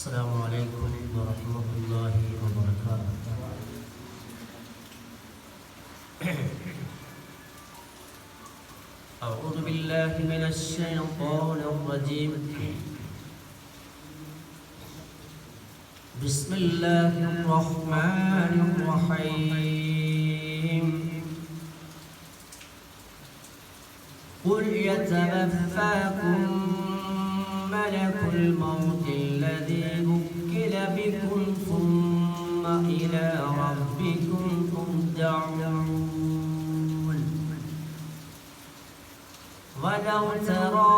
السلام عليكم ورحمة الله وبركاته. أعوذ بالله من الشيطان الرجيم. بسم الله الرحمن الرحيم. قل يتوفاكم ملك الموت الذي وكل بكم ثم إلى ربكم ترجعون. ولو ترى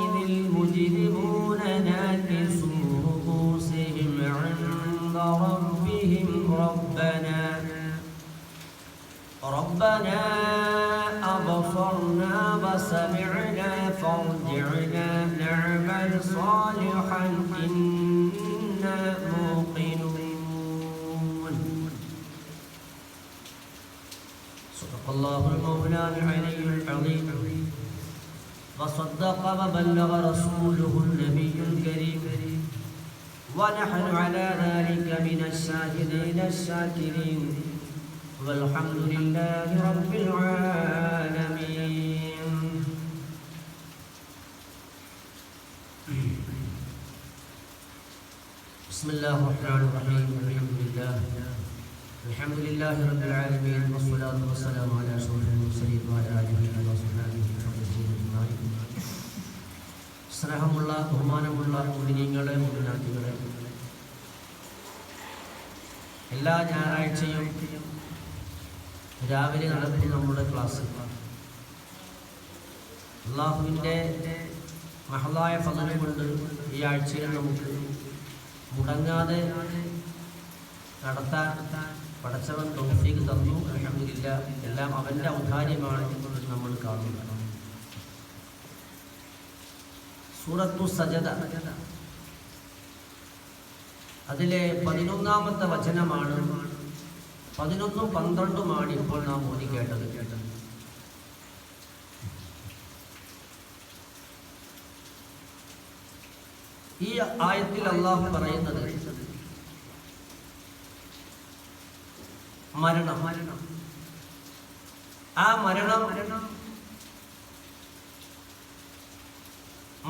إذ المجرمون ناكسوا رؤوسهم عند ربهم ربنا أبصرنا وسمعنا فارجعنا نعمل صالحا إنا موقنون. صدق الله المولى العلي العظيم وصدق وبلغ رسوله النبي الكريم ونحن على ذلك من الشاهدين الشاكرين والحمد لله رب العالمين. بسم الله الرحمن الرحيم. الحمد لله رب العالمين والصلاة والسلام على أشرف المرسلين وعلى آله وصحبه أجمعين. സ്നേഹമുള്ള ബഹുമാനമുള്ള മുഅ്മിനീങ്ങളെ മുഅ്മിനാത്തുകളെ, എല്ലാ ഞായറാഴ്ചയും രാവിലെ നടക്കുന്ന നമ്മുടെ ക്ലാസ് അല്ലാഹുവിൻ്റെ മഹളായ ഫضل കൊണ്ട് ഈ ആഴ്ചയിൽ നമുക്ക് മുടങ്ങാതെ നടത്താൻ പടച്ചവൻ തൗഫീഖ് തന്നു. അൽഹംദുലില്ലാഹ്, എല്ലാം അവൻ്റെ ഔദാര്യമാണ് എന്നുള്ളത് നമ്മൾ കാണുന്നു. സൂറത്തു സജദ അതിലെ 11-ാമത്തെ വചനമാണ്. 11ഉം 12ഉമാണ് ഇപ്പോൾ നാം ഓതി കേട്ടത്. ഈ ആയത്തിൽ അല്ലാഹു പറയുന്നത് മരണം. ആ മരണം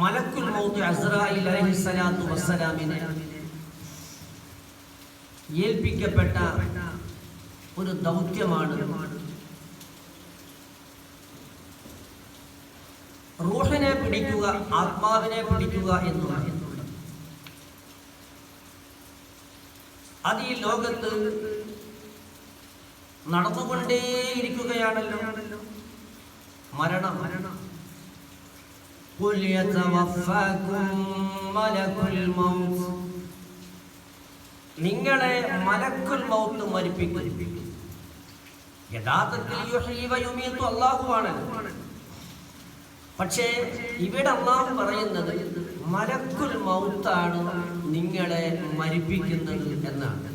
മലക്കുൽ മൗത്ത് അസ്റായീൽ അലൈഹിസ്സലാത്തു വസ്സലാമിനെ ഏൽപ്പിക്കപ്പെട്ട ഒരു ദൗത്യമാണ്. റൂഹിനെ പിടിക്കുക, ആത്മാവിനെ പിടിക്കുക എന്നുള്ളത്. അത് ഈ ലോകത്ത് നടന്നുകൊണ്ടേയിരിക്കുകയാണല്ലോ. മരണം. ഖുൽ യതവഫാകും മലക്കുൽ മൗത്ത്, നിങ്ങളെ മലക്കുൽ മൗത്ത് മരിപ്പിക്കും. യഥാർത്ഥത്തിൽ യുഹ്യി വ യുമീതു അല്ലാഹുവാണ്. പക്ഷേ ഇവിടെ അല്ലാഹു പറയുന്നത് മലക്കുൽ മൗത്താണ് നിങ്ങളെ മരിപ്പിക്കുന്നത് എന്നാണ്.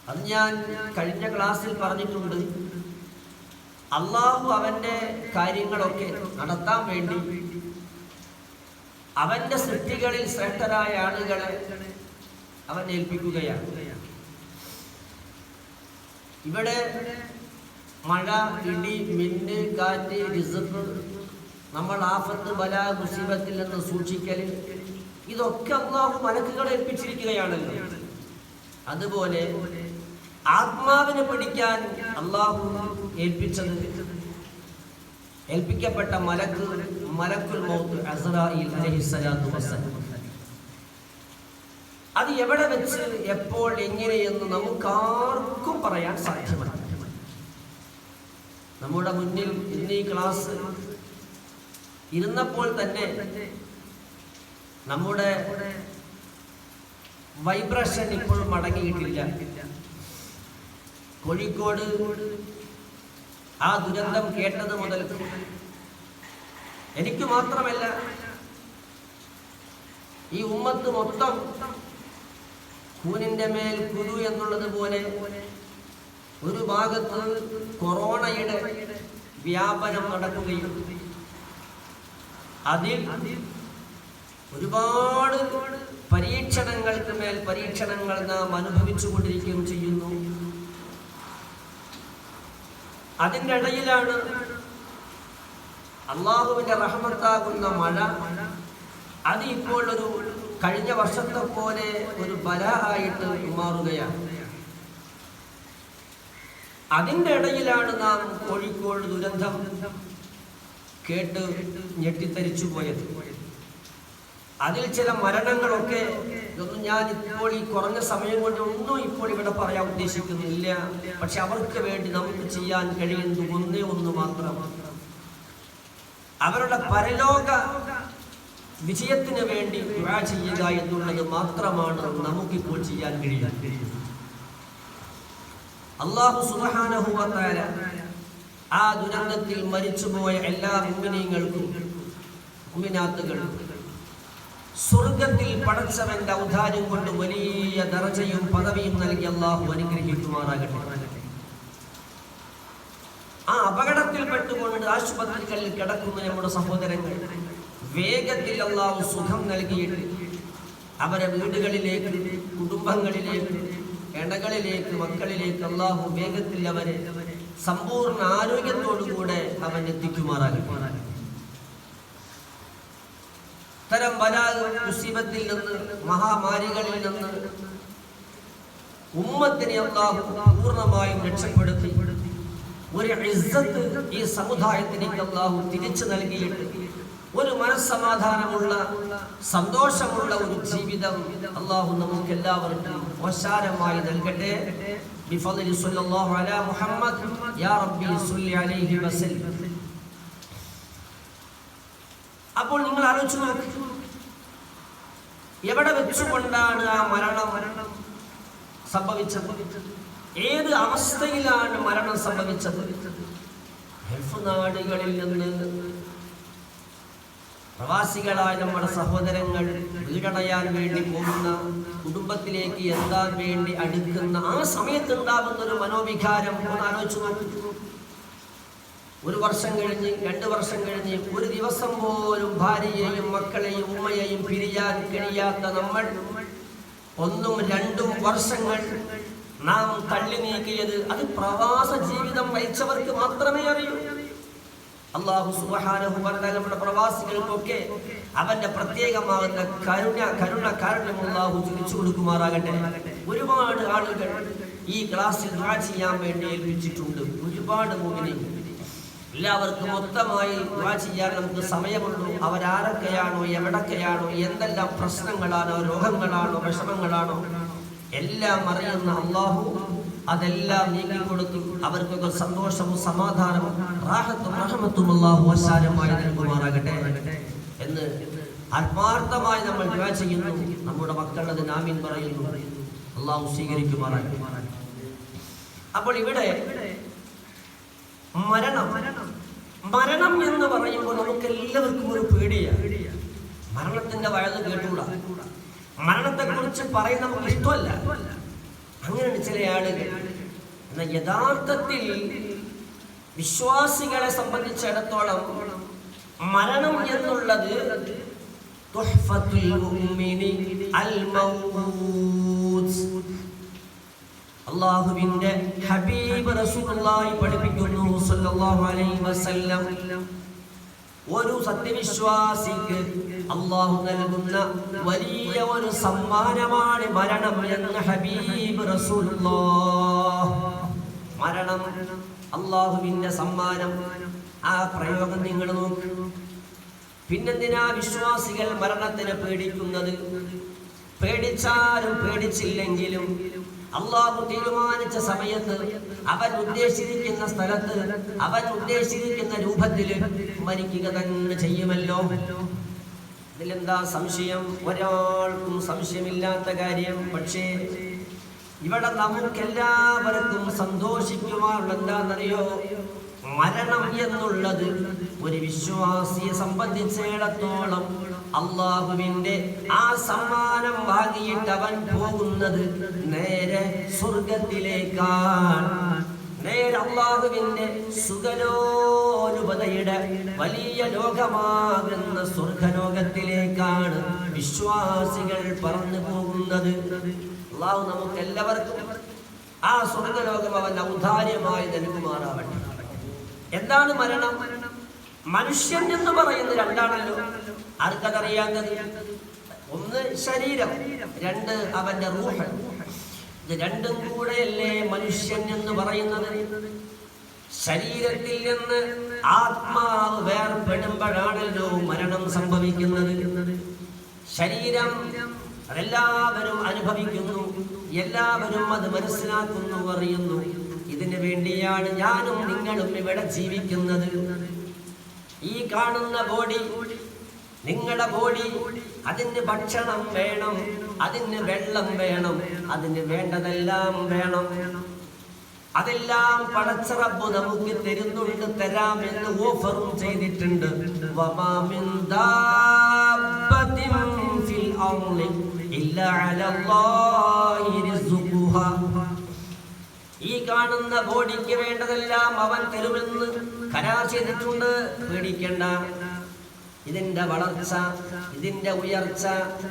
അത് ഞാൻ കഴിഞ്ഞ ക്ലാസ്സിൽ പറഞ്ഞിട്ടുണ്ട്. അല്ലാഹു അവൻ്റെ കാര്യങ്ങളൊക്കെ നടത്താൻ വേണ്ടി അവൻ്റെ സൃഷ്ടികളിൽ ശ്രേഷ്ഠരായ ആളുകളെ അവൻ ഏൽപ്പിക്കുകയാണ്. ഇവിടെ മഴ, ഇടി, മിന്ന്, കാറ്റ്, റിസ്ക്, നമ്മൾ ആഫത്ത്, ബലാ, മുസീബത്തിൽ നിന്ന് സൂക്ഷിക്കൽ, ഇതൊക്കെ അല്ലാഹു മലക്കുകളെ ഏൽപ്പിച്ചിരിക്കുകയാണല്ലോ. അതുപോലെ ആത്മാവിനെ പിടിക്കാൻ അല്ലാഹു ഏൽപ്പിക്കപ്പെട്ട മലക്കുൽ മൗത്ത് അസ്റായീൽ അലൈഹിസ്സലാത്തു വസ്സലാം. അത് എവിടെ വെച്ച്, എപ്പോൾ, എങ്ങനെയെന്ന് നമുക്കാർക്കും പറയാൻ സാധ്യമല്ല. നമ്മുടെ മുന്നിൽ ഇന്ന് ഈ ക്ലാസ് ഇരുന്നപ്പോൾ തന്നെ നമ്മുടെ വൈബ്രേഷൻ ഇപ്പോഴും മടങ്ങിയിട്ടില്ല. കോഴിക്കോട് ആ ദുരന്തം കേട്ടത് മുതൽ എനിക്ക് മാത്രമല്ല, ഈ ഉമ്മത്ത് മൊത്തം കൂനിന്റെ മേൽ കുരു എന്നുള്ളത് പോലെ ഒരു ഭാഗത്ത് കൊറോണയുടെ വ്യാപനം നടക്കുകയും അതിൽ ഒരുപാട് പരീക്ഷണങ്ങൾക്ക് മേൽ പരീക്ഷണങ്ങൾ നാം അനുഭവിച്ചു കൊണ്ടിരിക്കുകയും ചെയ്യുന്നു. അതിൻ്റെ ഇടയിലാണ് അള്ളാഹുവിന്റെ റഹ്മത്താകുന്ന മഴ അത് ഇപ്പോൾ ഒരു കഴിഞ്ഞ വർഷത്തെ പോലെ ഒരു ബലായിട്ട് മാറുകയാണ്. അതിൻ്റെ ഇടയിലാണ് നാം കോഴിക്കോട് ദുരന്തം കേട്ട് ഞെട്ടിത്തരിച്ചു പോയത്. അതിൽ ചില മരണങ്ങളൊക്കെ ഇതൊന്നും ഞാൻ ഇപ്പോൾ ഈ കുറഞ്ഞ സമയം കൊണ്ട് ഒന്നും ഇപ്പോൾ ഇവിടെ പറയാൻ ഉദ്ദേശിക്കുന്നില്ല. പക്ഷെ അവർക്ക് വേണ്ടി നമുക്ക് ചെയ്യാൻ കഴിയുന്നത് ഒന്നേ ഒന്ന് മാത്രം, അവരുടെ പരലോക വിജയത്തിന് വേണ്ടി ദുആ ചെയ്യുക എന്നുള്ളത് മാത്രമാണ് നമുക്കിപ്പോൾ ചെയ്യാൻ കഴിയുന്നത്. അല്ലാഹു സുബ്ഹാനഹു വ തആല ആ ദുരന്തത്തിൽ മരിച്ചുപോയ എല്ലാ മുഅ്മിനീങ്ങൾക്കും മുഅ്മിനാത്തുകൾക്കും സ്വർഗത്തിൽ പടച്ചവന്റെ ഔദാര്യം കൊണ്ട് വലിയ ദറജയും പദവിയും നൽകി അല്ലാഹു അനുഗ്രഹിക്കുമാറാകട്ടെ. ആ അപകടത്തിൽപ്പെട്ടുകൊണ്ട് ആശുപത്രികളിൽ കിടക്കുന്ന നമ്മുടെ സഹോദരങ്ങൾ വേഗത്തിൽ അല്ലാഹു സുഖം നൽകിയിട്ട് അവരെ വീടുകളിലേക്ക്, കുടുംബങ്ങളിലേക്ക്, ഇണകളിലേക്ക്, മക്കളിലേക്ക് അല്ലാഹു വേഗത്തിൽ അവരെ സമ്പൂർണ്ണ ആരോഗ്യത്തോടുകൂടെ അവൻ എത്തിക്കുമാറാകട്ടെ. തരം മുസീബത്തിൽ നിന്ന്, മഹാമാരികളിൽ നിന്ന് ഉമ്മത്തിനെ അല്ലാഹു പൂർണ്ണമായും രക്ഷപ്പെടുത്തി ഒരു ഇസ്സത്ത് ഈ സമുദായത്തിന് അല്ലാഹു തിരിച്ചു നൽകിയിട്ട് ഒരു മനസ്സമാധാനമുള്ള സന്തോഷമുള്ള ഒരു ജീവിതം അല്ലാഹു നമുക്ക് എല്ലാവർക്കും വശാരമായി നൽകട്ടെ. ബിഫദ്ലി സ്വല്ലല്ലാഹു അലാ മുഹമ്മദ് യാ റബ്ബി സ്വല്ലി അലൈഹി വസല്ലം. അപ്പോൾ നിങ്ങൾ ആലോചിച്ചു നോക്കൂ, എവിടെ വെച്ചുകൊണ്ടാണ് ആ മരണം സംഭവിച്ചത്? ഏത് അവസ്ഥയിലാണ് മരണം സംഭവിച്ചത്? ഗൾഫ് നാടുകളിൽ നിന്ന് പ്രവാസികളായ നമ്മുടെ സഹോദരങ്ങൾ വീടണയാൻ വേണ്ടി പോകുന്ന, കുടുംബത്തിലേക്ക് എത്താൻ വേണ്ടി അടുക്കുന്ന ആ സമയത്തുണ്ടാകുന്ന ഒരു മനോവികാരം ഒന്ന് ആലോചിച്ചു നോക്കൂ. ഒരു വർഷം കഴിഞ്ഞ്, 2 വർഷം കഴിഞ്ഞ്, ഒരു ദിവസം പോലും ഭാര്യയെയും മക്കളെയും ഉമ്മയെയും പിരിയാൻ കഴിയാത്ത നമ്മൾ 1 2 വർഷങ്ങൾ നാം തള്ളി നീക്കിയത് അത് പ്രവാസ ജീവിതം നയിച്ചവർക്ക് മാത്രമേ അറിയൂ. അല്ലാഹു സുബ്ഹാനഹു വ തആല നമ്മുടെ പ്രവാസികൾക്കൊക്കെ അവന്റെ പ്രത്യേകമാകുന്ന കാരുണ്യം അല്ലാഹു തിരിച്ചു കൊടുക്കുമാറാകട്ടെ. ഒരുപാട് ആളുകൾ ഈ ക്ലാസ്സിൽ ദുആ ചെയ്യാൻ വേണ്ടി ഏൽപ്പിച്ചിട്ടുണ്ട്. ഒരുപാട് മുഅ്മിനീങ്ങൾ എല്ലാവർക്കും മൊത്തമായി ദുആ ചെയ്യാൻ നമുക്ക് സമയമുള്ളൂ. അവരാരൊക്കെയാണോ, എവിടൊക്കെയാണോ, എന്തെല്ലാം പ്രശ്നങ്ങളാണോ, രോഗങ്ങളാണോ, വിഷമങ്ങളാണോ എല്ലാം അറിയുന്ന അല്ലാഹു അതെല്ലാം നീക്കിക്കൊടുത്തു അവർക്കൊക്കെ സന്തോഷവും സമാധാനവും റാഹത്തും റഹ്മത്തും അല്ലാഹു വശാരമായി നൽകുമാറാകട്ടെ എന്ന് ആത്മാർത്ഥമായി നമ്മൾ ദുആ ചെയ്യുന്നു. നമ്മുടെ മക്കൾ അതിന് ആമീൻ പറയുന്നു. അല്ലാഹു സ്വീകരിക്കുമാറാകട്ടെ. അപ്പോൾ ഇവിടെ മരണം എന്ന് പറയുമ്പോൾ നമുക്ക് എല്ലാവർക്കും ഒരു പേടിയാണ്. മരണത്തിന്റെ വയത് കേട്ടുകൂടാ, മരണത്തെ കുറിച്ച് പറയാൻ നമുക്ക് ഇഷ്ടമല്ല. അങ്ങനെയാണ് ചില ആളുകൾ. എന്നാൽ യഥാർത്ഥത്തിൽ വിശ്വാസികളെ സംബന്ധിച്ചിടത്തോളം മരണം എന്നുള്ളത് തുഹ്ഫത്തുൽ മുഅ്മിനി അൽ മൗത്ത്. അല്ലാഹുവിന്റെ ഹബീബ് റസൂലുള്ളാഹി പഠിപ്പിക്കുന്നു സല്ലല്ലാഹു അലൈഹി വസല്ലം, ഒരു സത്യവിശ്വാസിക്ക് അല്ലാഹു നൽകുന്ന വലിയ ഒരു സമ്മാനമാണ് മരണം എന്ന് ഹബീബ് റസൂലുള്ളാഹ്. മരണം അല്ലാഹുവിന്റെ സമ്മാനം. ആ പ്രയോഗം നിങ്ങൾ നോക്കൂ. പിന്നെന്തിനാ വിശ്വാസികൾ മരണത്തിനെ പേടിക്കുന്നത്? പേടിച്ചാലും പേടിച്ചില്ലെങ്കിലും അല്ലാഹു തീരുമാനിച്ച സമയത്ത്, അവൻ ഉദ്ദേശിച്ചിരിക്കുന്ന സ്ഥലത്ത്, അവൻ ഉദ്ദേശിച്ചിരിക്കുന്ന രൂപത്തിൽ മരിക്കുക തന്നെ ചെയ്യുമല്ലോ. ഇതിലെന്താ സംശയം? ഒരാൾക്കും സംശയമില്ലാത്ത കാര്യം. പക്ഷേ ഇവിടെ നമുക്കെല്ലാവർക്കും സന്തോഷിക്കുവാനുള്ള എന്താണെന്നറിയോ? മരണം എന്നുള്ളത് ഒരു വിശ്വാസിയെ സംബന്ധിച്ചിടത്തോളം അല്ലാഹുവിന്റെ ആ സമ്മാനം വാങ്ങിയിട്ട് അവൻ പോകുന്നത് നേരെ സ്വർഗത്തിലേക്കാണ്. നേരെ അല്ലാഹുവിന്റെ സുഖലോലുപതയുടെ വലിയ ലോകമാകുന്ന സ്വർഗലോകത്തിലേക്കാണ് വിശ്വാസികൾ പറന്നു പോകുന്നത്. അല്ലാഹു നമുക്ക് എല്ലാവർക്കും ആ സ്വർഗലോകം അവൻ ഔദാര്യമായി നൽകുമാറാവട്ടെ. എന്താണ് മരണം? മനുഷ്യൻ എന്ന് പറയുന്നത് രണ്ടാണല്ലോ. ആർക്കതറിയാത്തത്? ഒന്ന് ശരീരം, രണ്ട് അവന്റെ റൂഹ്. ഇത് രണ്ടും കൂടെയല്ലേ മനുഷ്യൻ എന്ന് പറയുന്നത്. ശരീരത്തിൽ നിന്ന് ആത്മാവ് വേർപെടുമ്പോഴാണല്ലോ മരണം സംഭവിക്കുന്നത്. ശരീരം അതെല്ലാവരും അനുഭവിക്കുന്നു, എല്ലാവരും അത് മനസ്സിലാക്കുന്നു, അറിയുന്നു. ഇതിനു വേണ്ടിയാണ് ഞാനും നിങ്ങളും ഇവിടെ ജീവിക്കുന്നത്. ഈ കാണുന്ന ബോഡി, നിങ്ങളുടെ ബോഡി, അതിന് ഭക്ഷണം വേണം, അതിന് വെള്ളം വേണം, അതിന് വേണ്ടതെല്ലാം വേണം. അതെല്ലാം പടച്ച റബ്ബ് നമുക്ക് തരുന്നുണ്ട്, തരാമെന്ന് ഓഫറും ചെയ്തിട്ടുണ്ട്. വമാ മിൻ ദാബത്തിൻ ഫിൽ അർളി ഇല്ലാ അലല്ലാഹി റിസ്ഖുഹാ. ഈ കാണുന്ന ബോഡിക്ക് വേണ്ടതെല്ലാം അവൻ തരുമെന്ന് കരാർ ചെയ്തിട്ടുണ്ട്. പേടിക്കണ്ട. ഇതിന്റെ വളർച്ച, ഇതിന്റെ ഉയർച്ച,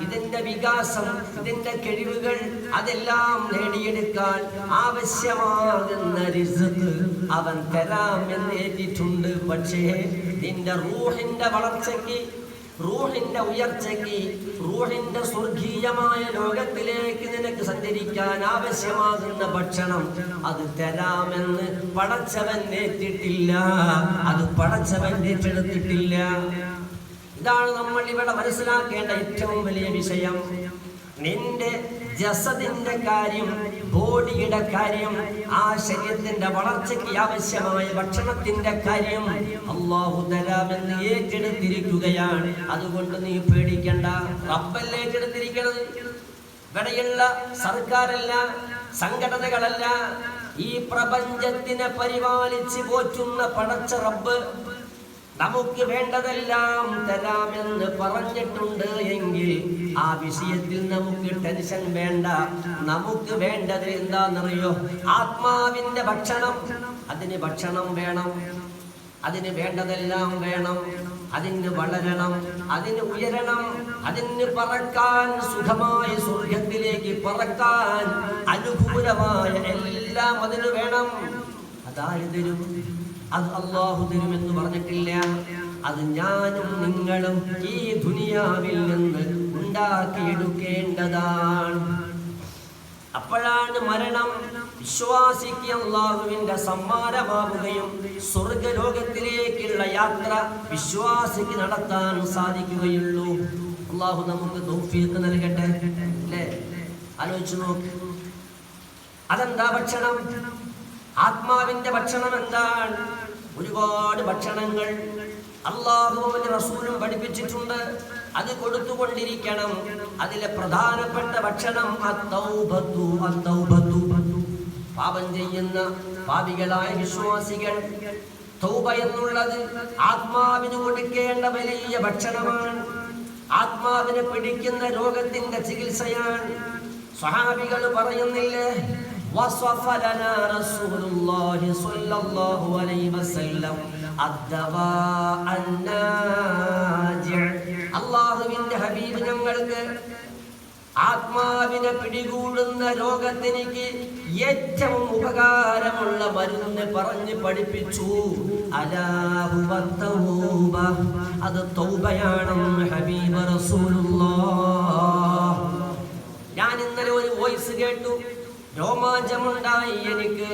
ഇതിന്റെ വികാസം, ഇതിന്റെ കഴിവുകൾ അതെല്ലാം നേടിയെടുക്കാൻ ആവശ്യമാകുന്ന റിസ്ക് അവൻ തരാമെന്ന് ഏറ്റിട്ടുണ്ട്. പക്ഷേ നിന്റെ റൂഹിന്റെ വളർച്ചയ്ക്ക്, റൂഹിന്റെ ഉയർച്ചയ്ക്ക്, റൂഹിന്റെ സ്വർഗീയമായ ലോകത്തിലേക്ക് നിനക്ക് സഞ്ചരിക്കാൻ ആവശ്യമാകുന്ന ഭക്ഷണം അത് തരാമെന്ന് പടച്ചവൻ ഏറ്റിട്ടില്ല. അത് പടച്ചവൻ ഏറ്റെടുത്തിട്ടില്ല. ഇതാണ് നമ്മൾ ഇവിടെ മനസ്സിലാക്കേണ്ട ഏറ്റവും വലിയ വിഷയം. നിന്റെ ജസദിന്റെ കാര്യം, ബോഡിയുടെ കാര്യം, ആ ശരീരത്തിന്റെ വളർച്ചയ്ക്ക് ആവശ്യമായ ഭക്ഷണത്തിന്റെ കാര്യം അല്ലാഹു തരാമെന്ന് ഏറ്റെടുത്തിരിക്കുകയാണ്. അതുകൊണ്ട് നീ പേടിക്കണ്ട. റബ്ബല്ലേ ഏറ്റെടുത്തിരിക്കുന്നത്. ഇവിടെയുള്ള സർക്കാരല്ല, സംഘടനകളല്ല, ഈ പ്രപഞ്ചത്തിനെ പരിപാലിച്ച് പോറ്റുന്ന പടച്ച റബ്ബ് നമുക്ക് വേണ്ടതെല്ലാം തരാമെന്ന് പറഞ്ഞിട്ടുണ്ട്. എങ്കിൽ ആ വിഷയത്തിൽ നമുക്ക് ടെൻഷൻ വേണ്ട. നമുക്ക് വേണ്ടത് എന്താണെന്നറിയോ? ആത്മാവിന്റെ ഭക്ഷണം. അതിന് ഭക്ഷണം വേണം, അതിന് വേണ്ടതെല്ലാം വേണം, അതിന് വളരണം, അതിന് ഉയരണം, അതിന് പറക്കാൻ, സുഖമായ സ്വർഗത്തിലേക്ക് പറക്കാൻ അനുകൂലമായ എല്ലാം അതിന് വേണം. അതാര് തരും? അത് അല്ലാഹു തരുമെന്ന് പറഞ്ഞിട്ടില്ല. അത് ഞാനും നിങ്ങളും ഈ ദുനിയാവിൽ നിന്ന് ഉണ്ടാക്കിയെടുക്കേണ്ടതാണ്. അപ്പോഴാണ് മരണം വിശ്വാസിക്ക് അല്ലാഹുവിന്റെ സമ്മാനമാവുകയും സ്വർഗലോകത്തിലേക്കുള്ള യാത്ര വിശ്വാസിക്ക് നടത്താൻ സാധിക്കുകയുള്ളൂ. അല്ലാഹു നമുക്ക് തൗഫീഖ് നൽകട്ടെ. അല്ലേ? ആലോചിച്ചു നോക്ക്. അതെന്താ ഭക്ഷണം? ആത്മാവിന്റെ ഭക്ഷണം എന്താണ്? ഒരുപാട് ഭക്ഷണങ്ങൾ അല്ലാഹുവും റസൂലും പഠിപ്പിച്ചിട്ടുണ്ട്. അത് കൊടുത്തുകൊണ്ടിരിക്കണം. അതിലെ പ്രധാനപ്പെട്ട ഭക്ഷണം അത്തൗബത്തു. പാപം ചെയ്യുന്ന പാപികളായ വിശ്വാസികൾ തൗബ എന്നുള്ളത് ആത്മാവിന് കൊടുക്കേണ്ട വലിയ ഭക്ഷണമാണ്. ആത്മാവിനെ പിടിക്കുന്ന രോഗത്തിന്റെ ചികിത്സയാണ്. സ്വഹാബികൾ പറയുന്നില്ലേ, وصف لنا رسول الله صلى الله عليه وسلم الدواء الناجع. അല്ലാഹുവിന്റെ ഹബീബ് ഞങ്ങൾക്ക് ആത്മാവിനെ പിടികൂടുന്ന രോഗത്തിനിക്ക് ഏറ്റവും ഉപകാരമുള്ള മരുന്ന് പറഞ്ഞ് പഠിപ്പിച്ചു. അലാ ഹുവ തൗബ. അത് തൗബയാണെന്ന് ഹബീബ് റസൂലുള്ളാഹ്. ഞാൻ ഇന്നലെ ഒരു വോയിസ് കേട്ടു, രോമാഞ്ചമുണ്ടായി എനിക്ക്.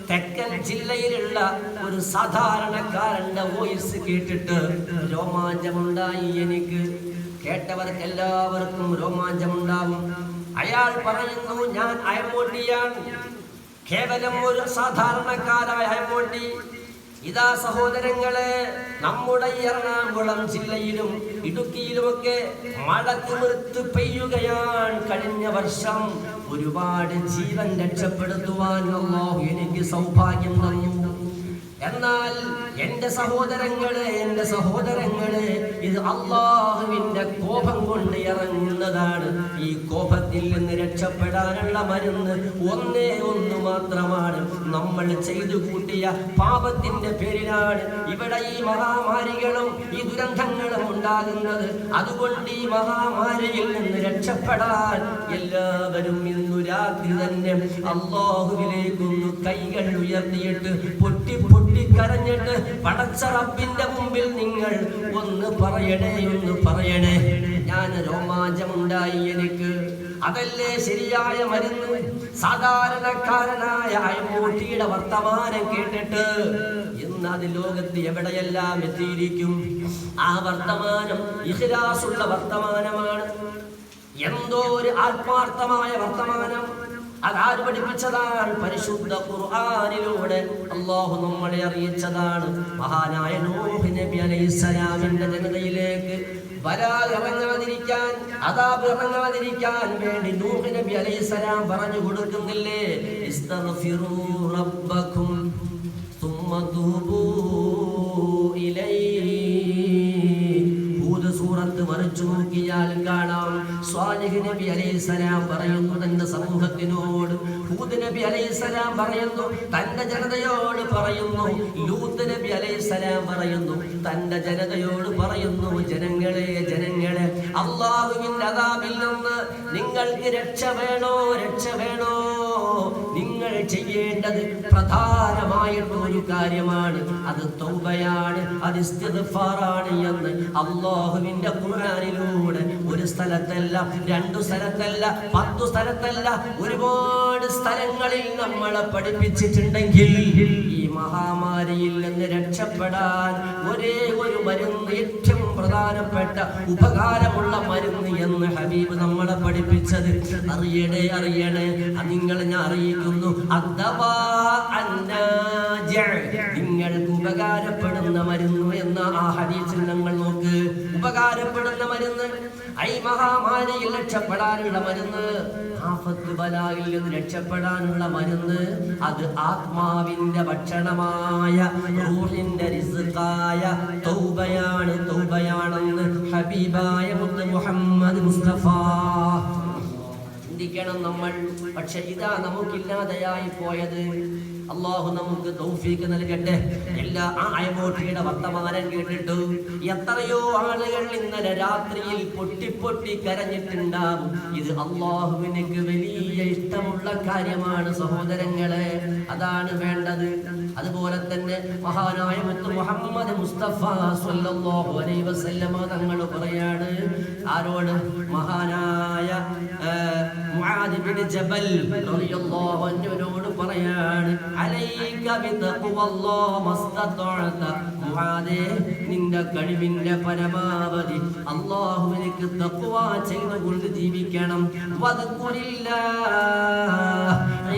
തെക്കൻ ജില്ലയിലുള്ള ഒരു സാധാരണക്കാരന്റെ വോയിസ് കേട്ടിട്ട് രോമാഞ്ചമുണ്ടായി എനിക്ക്. കേട്ടവർക്ക് എല്ലാവർക്കും രോമാഞ്ചമുണ്ടാവും. അയാൾ പറയുന്നു, ഞാൻ അയമോട്ടിയാണ്, കേവലം ഒരു സാധാരണക്കാരായ അയമോട്ടി. ഇതാ സഹോദരങ്ങളെ, നമ്മുടെ എറണാകുളം ജില്ലയിലും ഇടുക്കിയിലുമൊക്കെ മഴ തിമിർത്ത് പെയ്യുകയാണ്. കഴിഞ്ഞ വർഷം ഒരുപാട് ജീവൻ രക്ഷപ്പെടുത്തുവാൻ അല്ലാഹു എനിക്ക് സൗഭാഗ്യം തന്നു. എന്നാൽ എന്റെ സഹോദരങ്ങളെ ഇത് അള്ളാഹുവിന്റെ കോപം കൊണ്ട് ഇറങ്ങുന്നതാണ്. ഈ കോപത്തിൽ നിന്ന് രക്ഷപ്പെടാനുള്ള മരുന്ന് ഒന്ന് മാത്രമാണ്. നമ്മൾ ചെയ്തു കൂട്ടിയ പാപത്തിന്റെ പേരിലാണ് ഇവിടെ ഈ മഹാമാരികളും ഈ ദുരന്തങ്ങളും ഉണ്ടാകുന്നത്. അതുകൊണ്ട് ഈ മഹാമാരിയിൽ നിന്ന് രക്ഷപ്പെടാൻ എല്ലാവരും ഇന്നു രാത്രി തന്നെ അല്ലാഹുവിലേക്കൊന്ന് കൈകൾ ഉയർത്തിയിട്ട് പൊട്ടി പൊട്ടി കരഞ്ഞിട്ട് പടച്ച റബ്ബിന്റെ മുമ്പിൽ നിങ്ങൾ ഒന്ന് പറയണേ. ഞാൻ രോമാഞ്ചമുണ്ടായി എനിക്ക്. അതല്ലേ ശരിയായ മരുന്ന്. സാധാരണക്കാരനായ അയൽക്കൂട്ടിയുടെ വർത്തമാനം കേട്ടിട്ട് ഇന്ന് അത് ലോകത്ത് എവിടെയെല്ലാം എത്തിയിരിക്കും. ആ വർത്തമാനം ഇഖ്ലാസുള്ള വർത്തമാനമാണ്. എന്തോ ഒരു ആത്മാർത്ഥമായ വർത്തമാനം. അതാര് പഠിപ്പിച്ചതാണ്? പരിശുദ്ധ ഖുർആനിലൂടെ അല്ലാഹു നമ്മളെ അറിയിച്ചതാണ്. മഹാനായ നൂഹ് നബി അലൈഹിസ്സലാമിന്റെ ജനതയിലേക്ക് ബലാ ഇറങ്ങാതിരിക്കാൻ, അദാബ് ഇറങ്ങാതിരിക്കാൻ വേണ്ടി നൂഹ് നബി അലൈഹിസ്സലാം പറഞ്ഞു കൊടുക്കുന്നില്ലേ, ഇസ്തഗ്ഫിറൂ റബ്ബക്കും സുമ്മ തൂബൂ ഇലൈഹി. സൂറത്ത് മറിച്ചു നോക്കിയാൽ കാണാം, സ്വാലിഹ് നബി അലൈഹിസ്സലാം പറയുന്നു തന്റെ സമൂഹത്തിനോട്, ഹൂദ് നബി അലൈഹിസ്സലാം പറയുന്നു തന്റെ ജനതയോട് പറയുന്നു, ലൂത്ത് നബി അലൈഹിസ്സലാം പറയുന്നു തന്റെ ജനതയോട് പറയുന്നു, ജനങ്ങളെ അല്ലാഹുവിന്റെ അദാബിൽ നിന്ന് നിങ്ങൾക്ക് രക്ഷ വേണോ? നിങ്ങൾ ചെയ്യേണ്ടത് പ്രധാനമായിട്ടുള്ള ഒരു കാര്യമാണ്. അത് തൗബയാണ്, അത് ഇസ്തിഗ്ഫാറാണ് എന്ന് അല്ലാഹുവിന്റെ ഖുർആനിലൂടെ ഒരു സ്ഥലത്തല്ല, 2 സ്ഥലത്തല്ല, 10 സ്ഥലത്തല്ല, ഒരുപാട് സ്ഥലങ്ങളിൽ നമ്മളെ പഠിപ്പിച്ചിട്ടുണ്ടെങ്കിൽ ഈ മഹാമാരിയിൽ നിന്ന് രക്ഷപ്പെടാൻ ഒരേ ഒരു മരുന്ന്, ഏറ്റവും പ്രധാനപ്പെട്ട ഉപകാരമുള്ള മരുന്ന് എന്ന് ഹബീബ് നമ്മളെ പഠിപ്പിച്ചത് അറിയണേ. നിങ്ങൾക്ക് ഞാൻ അറിയിക്കുന്നു, നിങ്ങൾക്ക് ഉപകാരപ്പെടുന്ന മരുന്ന് എന്ന ആ ഹദീസിൽ നമ്മൾ നോക്ക്. ഉപകാരപ്പെടുന്ന മരുന്ന്, ഐ മഹാമാരിയിൽ രക്ഷപ്പെടാനുള്ള മരുന്ന്, ആഫത്ത് ബലായിൽ നിന്ന് രക്ഷപ്പെടാനുള്ള മരുന്ന്, അത് ആത്മാവിന്റെ ഭക്ഷണമായ റൂഹിന്റെ റിസ്ഖായ തൗബയാണെന്ന് ഹബീബായ മുത്ത് മുഹമ്മദ് മുസ്തഫ. ചിന്തിക്കണം നമ്മൾ. പക്ഷെ ഇതാ നമുക്കില്ലാതെയായി പോയത്. അല്ലാഹു നമുക്ക് തൗഫീഖ് നൽകട്ടെ. എല്ലാ അയൽക്കൂട്ടിയുടെ വർത്തമാനം കേട്ടിട്ട് എത്രയോ ആളുകൾ ഇന്നലെ രാത്രിയിൽ പൊട്ടി കരഞ്ഞിട്ടുണ്ടാവും. ഇത് അല്ലാഹുവിനക്ക് വലിയ ഇഷ്ടമുള്ള കാര്യമാണ് സഹോദരങ്ങളെ. അതാണ് വേണ്ടത്. അതുപോലെ തന്നെ മഹാനായ മുത്ത് മുഹമ്മദ് മുസ്തഫ സ്വല്ലല്ലാഹു അലൈഹി വസല്ലമ തങ്ങൾ പറയാണ്, ആരോട്? മഹാനായ മുആദ് ഇബ്നു ജബൽ റളിയല്ലാഹു അൻഹുവിനോട് പറയാണ്, അലൈക ബിതഖ്വല്ലാഹ് മസ്തതഅത. മുആദേ, നിന്റെ കഴിവിന്റെ പരമാവധി അല്ലാഹുവിലേക്ക് തഖ്വ ചെയ്തുകൊണ്ട് ജീവിക്കണം. വദ്കുരില്ലാഹ്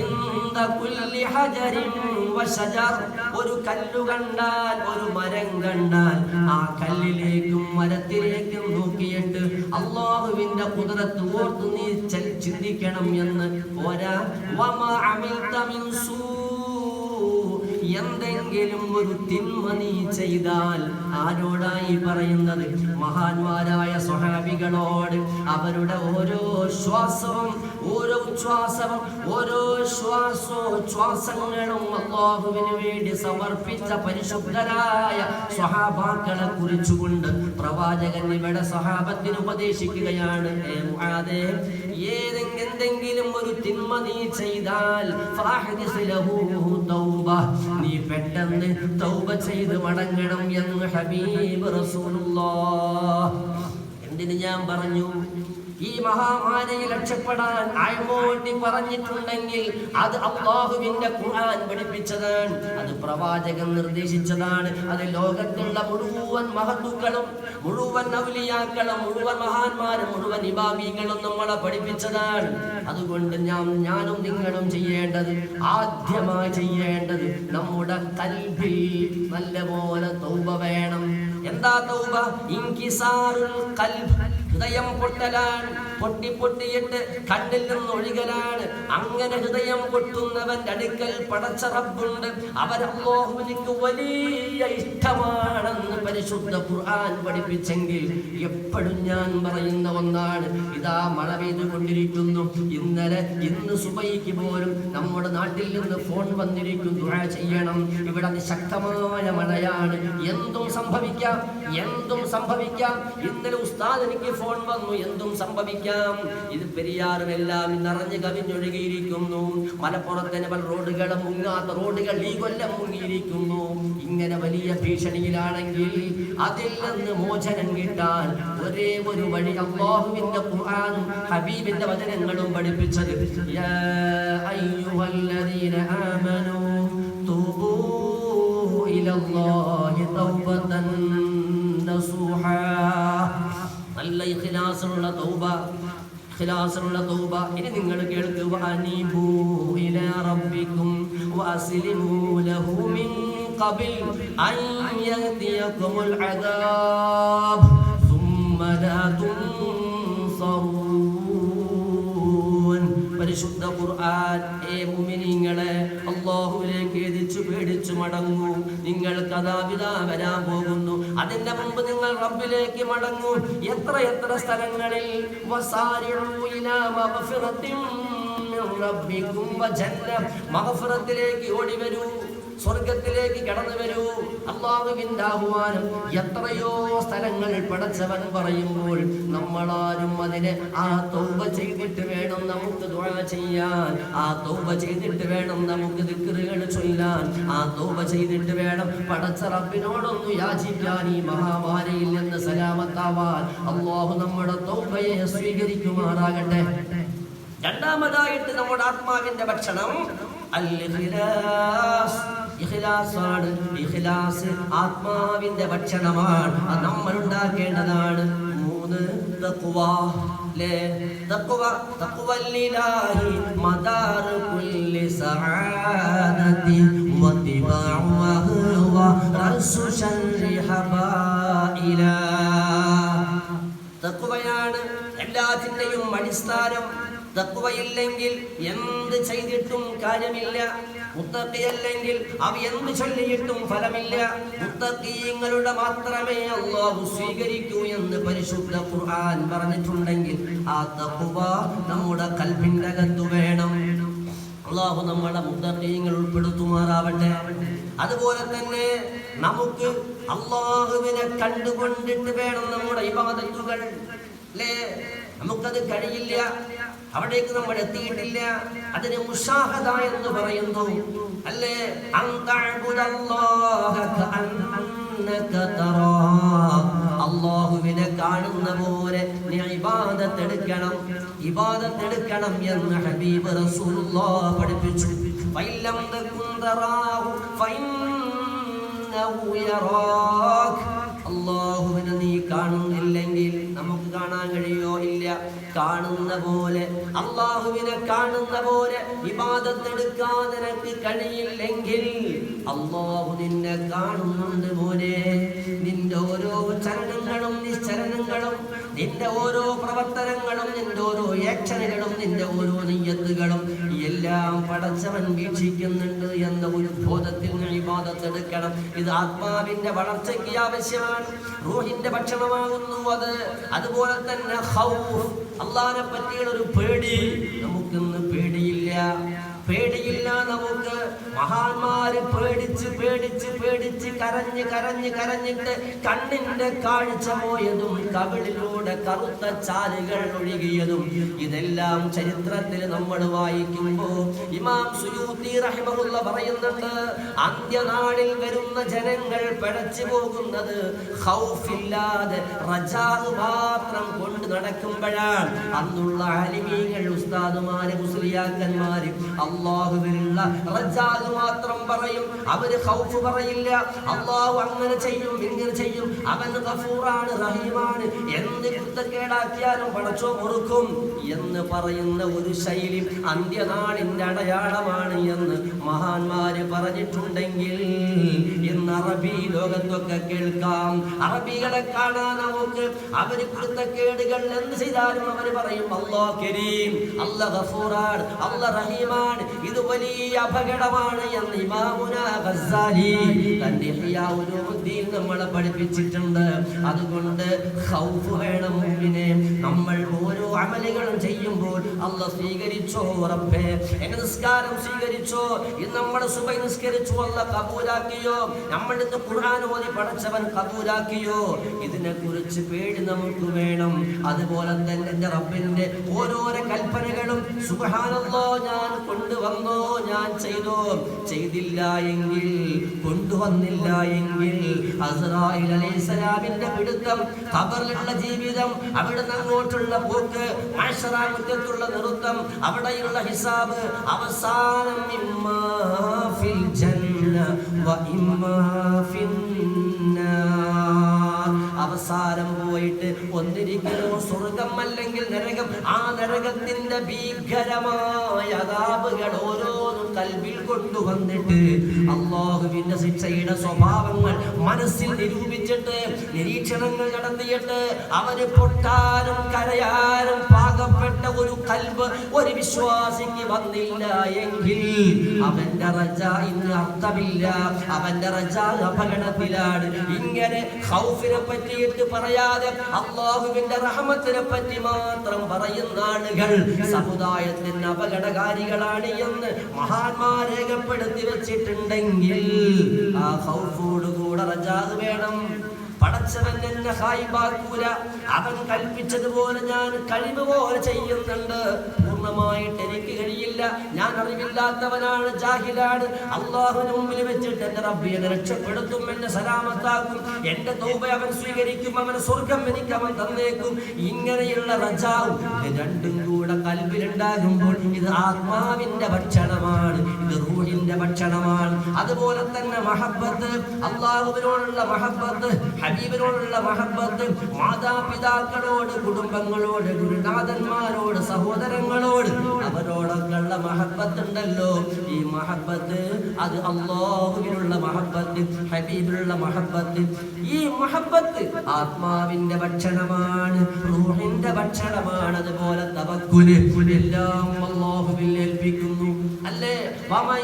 ഇൻദ കുല്ലി ഹജരിൻ വശജർ. ഒരു കല്ല് കണ്ടാൽ, ഒരു മരം കണ്ടാൽ ആ കല്ലിലേക്കും മരത്തിലേക്കും നോക്കിയിട്ട് അല്ലാഹുവിന്റെ ഖുദ്റത്ത് ഓർത്ത് നീ ചിന്തിക്കണം എന്ന് പോരാ. വമാ അമിൽത മിൻ സൂ, എന്തെങ്കിലും ഒരു തിന്മ നീ ചെയ്താൽ, ആരോടായി പറയുന്നത്? മഹാന്മാരായ സ്വഹാബികളോട്. അവരുടെ ഓരോ ശ്വാസവും ഓരോ ഉച്ഛ്വാസവും ഓരോ ശ്വാസോച്ഛ്വാസങ്ങളും അല്ലാഹുവിന് വേണ്ടി സമർപ്പിച്ച പരിശുദ്ധരായ സ്വഹാബാക്കളെ കുറിച്ചുകൊണ്ട് പ്രവാചകൻ ഇവിടെ സ്വഹാബത്തിന് ഉപദേശിക്കുകയാണ്. എന്തെങ്കിലും ഒരു തിന്മ നീ ചെയ്താൽ നീ പെട്ടെന്ന് തൗബ ചെയ്ത് മടങ്ങണം എന്ന് ഹബീബ് റസൂലുള്ളാഹ്. എന്തിന് ഞാൻ പറഞ്ഞു? ഈ മഹാമാരിയിൽ രക്ഷപ്പെടാൻ അയൽക്കൂട്ടി പറഞ്ഞിട്ടുണ്ടെങ്കിൽ അത് അല്ലാഹുവിന്റെ ഖുർആൻ പഠിപ്പിച്ചതാണ്, അത് പ്രവാചകൻ നിർദ്ദേശിച്ചതാണ്, അത് ലോകത്തുള്ള മുഴുവൻ മഹത്തുക്കളും മുഴുവൻ ഔലിയാക്കളും മുഴുവൻ മഹാന്മാരും മുഴുവൻ ഇമാമികളും നമ്മളെ പഠിപ്പിച്ചതാണ്. അതുകൊണ്ട് ഞാനും നിങ്ങളും ചെയ്യേണ്ടത്, ആദ്യമായി ചെയ്യേണ്ടത്, നമ്മുടെ ഖൽബിൽ നല്ലപോലെ തൗബ വേണം. എന്താ തൗബ? ഇൻകിസാറുൽ ഖൽബ്, ഹൃദയം പൊട്ടലാണ്. പൊട്ടിയിട്ട് കണ്ണിൽ നിന്ന് ഒഴുകലാണ്. അങ്ങനെ ഹൃദയം പൊട്ടുന്നവന്റെ അടുക്കൽ പടച്ച റബ്ബുണ്ട്. അവർ അല്ലാഹുവിന് വലിയ ഇഷ്ടമാണെന്ന് പരിശുദ്ധ ഖുർആൻ പഠിപ്പിച്ചെങ്കിൽ എപ്പോഴും ഞാൻ പറയുന്ന ഒന്നാണ്. ഇതാ മഴ പെയ്തുകൊണ്ടിരിക്കുന്നു. ഇന്ന് സുബഹിക്ക് പോലും നമ്മുടെ നാട്ടിൽ നിന്ന് ഫോൺ വന്നിരിക്കും, ദുആ ചെയ്യണം. ഇവിടെ ശക്തമായ മഴയാണ്, എന്തും സംഭവിക്കാം. ഇന്നലെ ഉസ്താദ് എനിക്ക് ഫോൺ വന്നു, എന്തും സംഭവിക്കാം. ഇത് പെരിയാറുമെല്ലാം നിറഞ്ഞു കവിഞ്ഞൊഴുകിയിരിക്കുന്നു. മലപ്പുറത്തിന് പല റോഡുകളും മുങ്ങാത്ത റോഡുകൾ ഈ കൊല്ലം മുങ്ങിയിരിക്കുന്നു. ഇങ്ങനെ വലിയ ഭീഷണിയിലാണെങ്കിൽ അതിൽ നിന്ന് മോചനം കിട്ടാൻ ഒരേ ഒരു വഴി അല്ലാഹുവിന്റെ ഖുർആനും ഹബീബിന്റെ വചനങ്ങളും പഠിപ്പിച്ചത്. യാ അയ്യുഹല്ലദീന ആമനൂ തൂബൂ ഇലല്ലാഹി തൗബതൻ നസൂഹാ. നല്ല ഇഖ്ലാസുള്ള തൗബ. ഇനി നിങ്ങൾ കേൾക്കുക. അനീബൂ ഇലാ റബ്ബിക്കും വഅസ്ലിമൂ ലഹു മിൻ ഖബൽ അൻ യഅതിയകുമുൽ അദാബ് സുമ്മ ലാ തുൻസറൂൻ. പരിശുദ്ധ ഖുർആൻ, ഏ മുഅ്മിനീങ്ങളെ, അല്ലാഹുവിലേക്ക് എതിച്ചു പേടിച്ചു മടങ്ങൂ. നിങ്ങൾക്ക് അദാബിദാ വരാൻ പോകുന്നു. അതിന്റെ മുമ്പ് നിങ്ങൾ റബ്ബിലേക്ക് മടങ്ങൂ. എത്ര സ്ഥലങ്ങളിൽ വസാരിഉ ഇലാ മഗ്ഫിറത്തിൻ മിൻ റബ്ബിക്കും വജന്ന, മഗ്ഫിറത്തിലേക്ക് ഓടി വരൂ, സ്വർഗത്തിലേക്ക് കടന്നു വരൂ. അല്ലാഹുവിന്റെ ആഹ്വാനം എത്രയോ സ്ഥലങ്ങളിൽ പടച്ചവൻ പറയുമ്പോൾ നമ്മളാരും അതിനെ ആ തൗബ ചെയ്തിട്ട് വേണം നമുക്ക് ദുആ ചെയ്യാൻ. ആ തൗബ ചെയ്തിട്ട് വേണം നമുക്ക് ദിക്റുകൾ ചൊല്ലാൻ. ആ തൗബ ചെയ്തിട്ട് വേണം പടച്ച റബ്ബിനോടൊന്ന് യാചിക്കാൻ. ഈ മഹാമാരിയിൽ നിന്ന് സലാമത്താവാൻ അല്ലാഹു നമ്മുടെ തൗബയെ സ്വീകരിക്കുമാറാകട്ടെ. രണ്ടാമതായിട്ട് നമ്മുടെ ആത്മാവിന്റെ ഭക്ഷണം ഇഖ്ലാസ് ആത്മാവിന്റെ ഭക്ഷണമാണ്. അത് നമ്മൾ ഉണ്ടാക്കേണ്ടതാണ്. 3 തഖ്വലില്ലാഹി മദാറു കുല്ലി സആദതി വത്തിബഉ വഹുവ റസു ശർരി ഹബായില. തഖ്വയാണ് എല്ലാത്തിന്റെയും അടിസ്ഥാനം. തഖ്വയില്ലെങ്കിൽ എന്ത് ചെയ്തിട്ടും കാര്യമില്ല. മുത്തഖിയല്ലെങ്കിൽ അവ എന്ത് ചൊല്ലിയിട്ടും ഫലമില്ല. മുത്തഖീങ്ങളുടെ മാത്രമേ അല്ലാഹു സ്വീകരിക്കൂ എന്ന് പരിശുദ്ധ ഖുർആൻ പറഞ്ഞിട്ടുണ്ടെങ്കിൽ ആ തഖ്വ നമ്മുടെ ഖൽബിന്റെ അകത്ത് വേണം. അല്ലാഹു നമ്മുടെ മുത്തഖീങ്ങൾ ഉൾപ്പെടുത്തുമാറാവട്ടെ. അതുപോലെ തന്നെ നമുക്ക് അല്ലാഹുവിനെ കണ്ടുകൊണ്ടിട്ട് വേണം നമ്മുടെ ഇബാദത്തുകൾ. അല്ലേ, നമുക്കത് കഴിയില്ല, അവിടേക്ക് നമ്മൾ എത്തിയിട്ടില്ല. അതിന് മുശാഹദ എന്ന് പറയുന്നു. അല്ലേ, അല്ലാഹുവിനെ കാണുന്ന പോലെ നീ ഇബാദത്ത് എടുക്കണം എന്ന് ഹബീബ് റസൂലുള്ളാഹി പഠിപ്പിച്ചു. ഫൈലം തകുൻ തറാഹു ഫഇന്നഹു യറാക്. അല്ലാഹുവിനെ നീ കാണുന്നില്ലെങ്കിൽ നമുക്ക് കാണാൻ കഴിയോ? ഇല്ല. കാണുന്ന പോലെ, അല്ലാഹുവിനെ കാണുന്ന പോലെ ഇബാദത്ത് എടുക്കാൻ നിനക്ക് കഴിയില്ലെങ്കിൽ അല്ലാഹു നിന്നെ കാണുന്നുണ്ട് പോലെ. നിന്റെ ഓരോ ചലനങ്ങളും നിശ്ചലനങ്ങളും, നിന്റെ ഓരോ പ്രവർത്തനങ്ങളും, നിന്റെ ഓരോ ആക്ഷനുകളും, നിന്റെ ഓരോ നിയ്യത്തുകളും എല്ലാം പടച്ചവൻ വീക്ഷിക്കുന്നുണ്ട് എന്ന ഒരു ബോധത്തിൽ ഇബാദത്ത് എടുക്കണം. ഇത് ആത്മാവിന്റെ വളർച്ചയ്ക്ക് ആവശ്യമാണ്. റൂഹിന്റെ ഭക്ഷണമാകുന്നു അത്. അതുപോലെ തന്നെ ഖൗഫ്, അല്ലാഹുവിനെ പറ്റിയുള്ള ഒരു പേടി. നമുക്കിന്ന് പേടിയില്ല. നമുക്ക്. മഹാന്മാര് പേടിച്ച് കരഞ്ഞിട്ട് കണ്ണിന്റെ കാഴ്ച പോയതും കവിളിലൂടെ കറുത്ത ചാലുകൾ ഒഴുകിയതും ഇതെല്ലാം ചരിത്രത്തിൽ നമ്മൾ വായിക്കുമ്പോൾ ഇമാം സുയൂത്തി റഹിമഹുല്ല പറയുന്നുണ്ട്, അന്ത്യനാളിൽ വരുന്ന ജനങ്ങൾ പിഴച്ചു പോകുന്നത് ഖൗഫില്ലാതെ റജാ മാത്രം കൊണ്ട് നടക്കുമ്പോഴാണ്. അന്നുള്ള ആലിമീങ്ങൾ, ഉസ്താദുമാര്, മുസ്ലിയാക്കന്മാര് അല്ലാഹുവിനുള്ള റജാ മാത്രം പറയും. അവര് ഖൗഫ് പറയില്ല. അല്ലാഹു അങ്ങനെ ചെയ്യും, ഇങ്ങനെ ചെയ്യും, അവൻ ഗഫൂറാണ്, റഹീമാണ്, എന്ത് കുത്തക്കേടാക്കിയാലും പടച്ചോ മുറുക്കും എന്ന് പറയുന്ന ഒരു ശൈലി അന്ത്യനാളിന്റെ അടയാളമാണ് എന്ന് മഹാന്മാര് പറഞ്ഞിട്ടുണ്ടെങ്കിൽ ഇന്ന് അറബി ലോകത്തൊക്കെ കേൾക്കാം. അറബികളെ കാണാൻ നമുക്ക് അവര് കുത്തക്കേടുകൾ എന്ത് ചെയ്താലും അവര് പറയും അല്ലാഹ് കരീം, അല്ലാഹ് ഗഫൂറാൻ, അല്ലാഹ് റഹീമാൻ. ഇത് വലിയ അപകടമാണ് എന്ന് ഇമാമുന ഗസ്സാലി തന്റെ ഇഹ്യാ ഉലൂമുദ്ദീൻ നമ്മളെ പഠിപ്പിച്ചിട്ടുണ്ട്. അതുകൊണ്ട് ഖൗഫ് വേണം മുഅ്മിനെ. നമ്മൾ ഓരോ അമലുകളും ചെയ്യുമ്പോൾ അല്ലാഹ് സ്വീകരിച്ചോ റബ്ബേ, എന്റെ നിസ്കാരം സ്വീകരിച്ചോ, ഇന്ന് നമ്മൾ സുബഹി നിസ്കരിച്ചു അല്ലാഹ് കബൂലാക്കിയോ, നമ്മൾ ഇന്ന് ഖുർആൻ ഓതി പഠിച്ചവൻ കബൂലാക്കിയോ, ഇതിനെ കുറിച്ച് പേടി നമുക്ക് വേണം. അതുപോലെ തന്നെ എന്റെ റബ്ബിന്റെ ഓരോരോ കൽപ്പനകളും സുബ്ഹാനല്ലാഹ് ഞാൻ കൊണ്ടുവന്നോ, ഞാൻ ചെയ്തോ, ചെയ്തില്ല എങ്കിൽ, കൊണ്ടുവന്നില്ല എങ്കിൽ അസ്റായീൽ അലൈഹിസ്സലാമിന്റെ പിടുത്തം, ഖബറിലുള്ള ജീവിതം, അവിടുന്ന് അങ്ങോട്ടുള്ള പോക്ക്, മഹ്ശറ മുറ്റത്തുള്ള നൃത്തം, അവിടെയുള്ള ഹിസാബ്, അവസാനം ഇമ്മാ ഫിൽ ജന്ന വ ഇമ്മാ ഫിന്നാർ, അവസാനം പോയിട്ട് ഒന്നിരിക്കലോ സ്വർഗം അല്ലെങ്കിൽ നരകം. ആ നരകത്തിന്റെ ഭീകരമായ അദാബുകൾ ഓരോന്നും കൽബിൽ കൊണ്ടുവന്നിട്ട് അല്ലാഹുവിന്റെ ശിക്ഷയുടെ സ്വഭാവങ്ങൾ മനസ്സിൽ നിരൂപിച്ചിട്ട് നിരീക്ഷണങ്ങൾ നടത്തിയിട്ട് അവര് പൊട്ടാനും കരയാനും പാകപ്പെട്ട ഒരു കൽബ് ഒരു വിശ്വാസിക്ക് വന്നില്ല എങ്കിൽ അവന്റെ റജ ഇന്ന് അർത്ഥമില്ല, അവന്റെ റജ അപകടത്തിലാണ്. ഇങ്ങനെ ഖൗഫിനെ പറ്റിയിട്ട് പറയാതെ അല്ലാഹുവിന്റെ റഹ്മത്തിനെ പറ്റി മാത്രം പറയുന്ന ആളുകൾ സമുദായത്തിന് അപകടകാരികളാണ് എന്ന് മഹാന്മാർ രേഖപ്പെടുത്തി വെച്ചിട്ടുണ്ടെങ്കിൽ ആ ഖൗഫോടുകൂടെ റജാ വേണം. പടച്ചവൻ എന്നെ ഹായിബാക്കൂല, അവൻ കൽപ്പിച്ചതുപോലെ ഞാൻ കഴിവ് പോലെ ചെയ്യുന്നുണ്ട്. പൂർണ്ണമായിട്ട് എനിക്ക് കഴിയില്ല, ഞാൻ അറിവില്ലാത്തവനാണ്, ജാഹിലാണ്. അല്ലാഹുവിന് മുമ്പിൽ വെച്ചിട്ട് എന്റെ റബ്ബ് എന്നെ രക്ഷപ്പെടുത്തും, എന്നെ സലാമത്താക്കും, എന്റെ തൗബ അവൻ സ്വീകരിക്കും, അവൻ സ്വർഗം എനിക്ക് അവൻ തന്നേക്കും. ഇങ്ങനെയുള്ള റജാവും രണ്ടും കൂടെ കൽബിലുണ്ടാകുമ്പോൾ ഇത് ആത്മാവിന്റെ ഭക്ഷണമാണ്, ഇത് റൂഹിന്റെ ഭക്ഷണമാണ്. അതുപോലെ തന്നെ മഹബ്ബത്ത്, അല്ലാഹുവിനോടുള്ള മഹബ്ബത്ത്, ഹബീബിനോടുള്ള മഹബ്ബത്ത്, മാതാപിതാക്കളോട്, കുടുംബങ്ങളോട്, ഗുരുനാഥന്മാരോട്, സഹോദരങ്ങളോട്, അവരോടൊക്കെയുള്ള മഹബ്ബത്ത് ഉണ്ടല്ലോ. ഈ മഹബ്ബത്ത് അത് അല്ലാഹുവിനുള്ള മഹബ്ബത്ത്, ഹബീബിനുള്ള മഹബ്ബത്ത്. ഈ മഹബ്ബത്ത് ആത്മാവിന്റെ ഭക്ഷണമാണ്, റൂഹിന്റെ ഭക്ഷണമാണ്. അതുപോലെ തവക്കുല് എല്ലാം അല്ലാഹുവിൽ ഏൽപ്പിക്കുന്നു അല്ലേ. വമൻ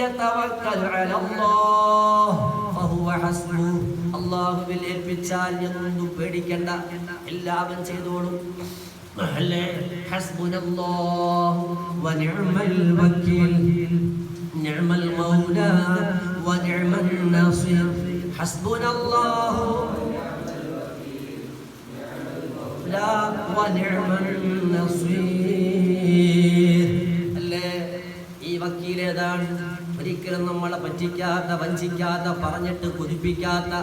യതവക്കൽ അലല്ലാഹ് ഫഹുവ ഹസ്ബുഹു, അല്ലാഹുവിൽ ഏൽപ്പിച്ചാൽ ഒന്നും പേടിക്കണ്ട, എല്ലാവരും ചെയ്തോളും അല്ലേ. ഹസ്ബുനല്ലാഹു വ നിഅമൽ വക്കീൽ, നിഅമൽ മൗലാ വ നിഅമൻ നസീർ. ഹസ്ബുനല്ലാഹു വ നിഅമൻ നസീർ അല്ലേ. ഈ വക്കീൽ ഏതാണ്? ഒരിക്കലും നമ്മളെ പറ്റിക്കാത്ത, വഞ്ചിക്കാത്ത, പറഞ്ഞിട്ട് കൊതിപ്പിക്കാത്ത,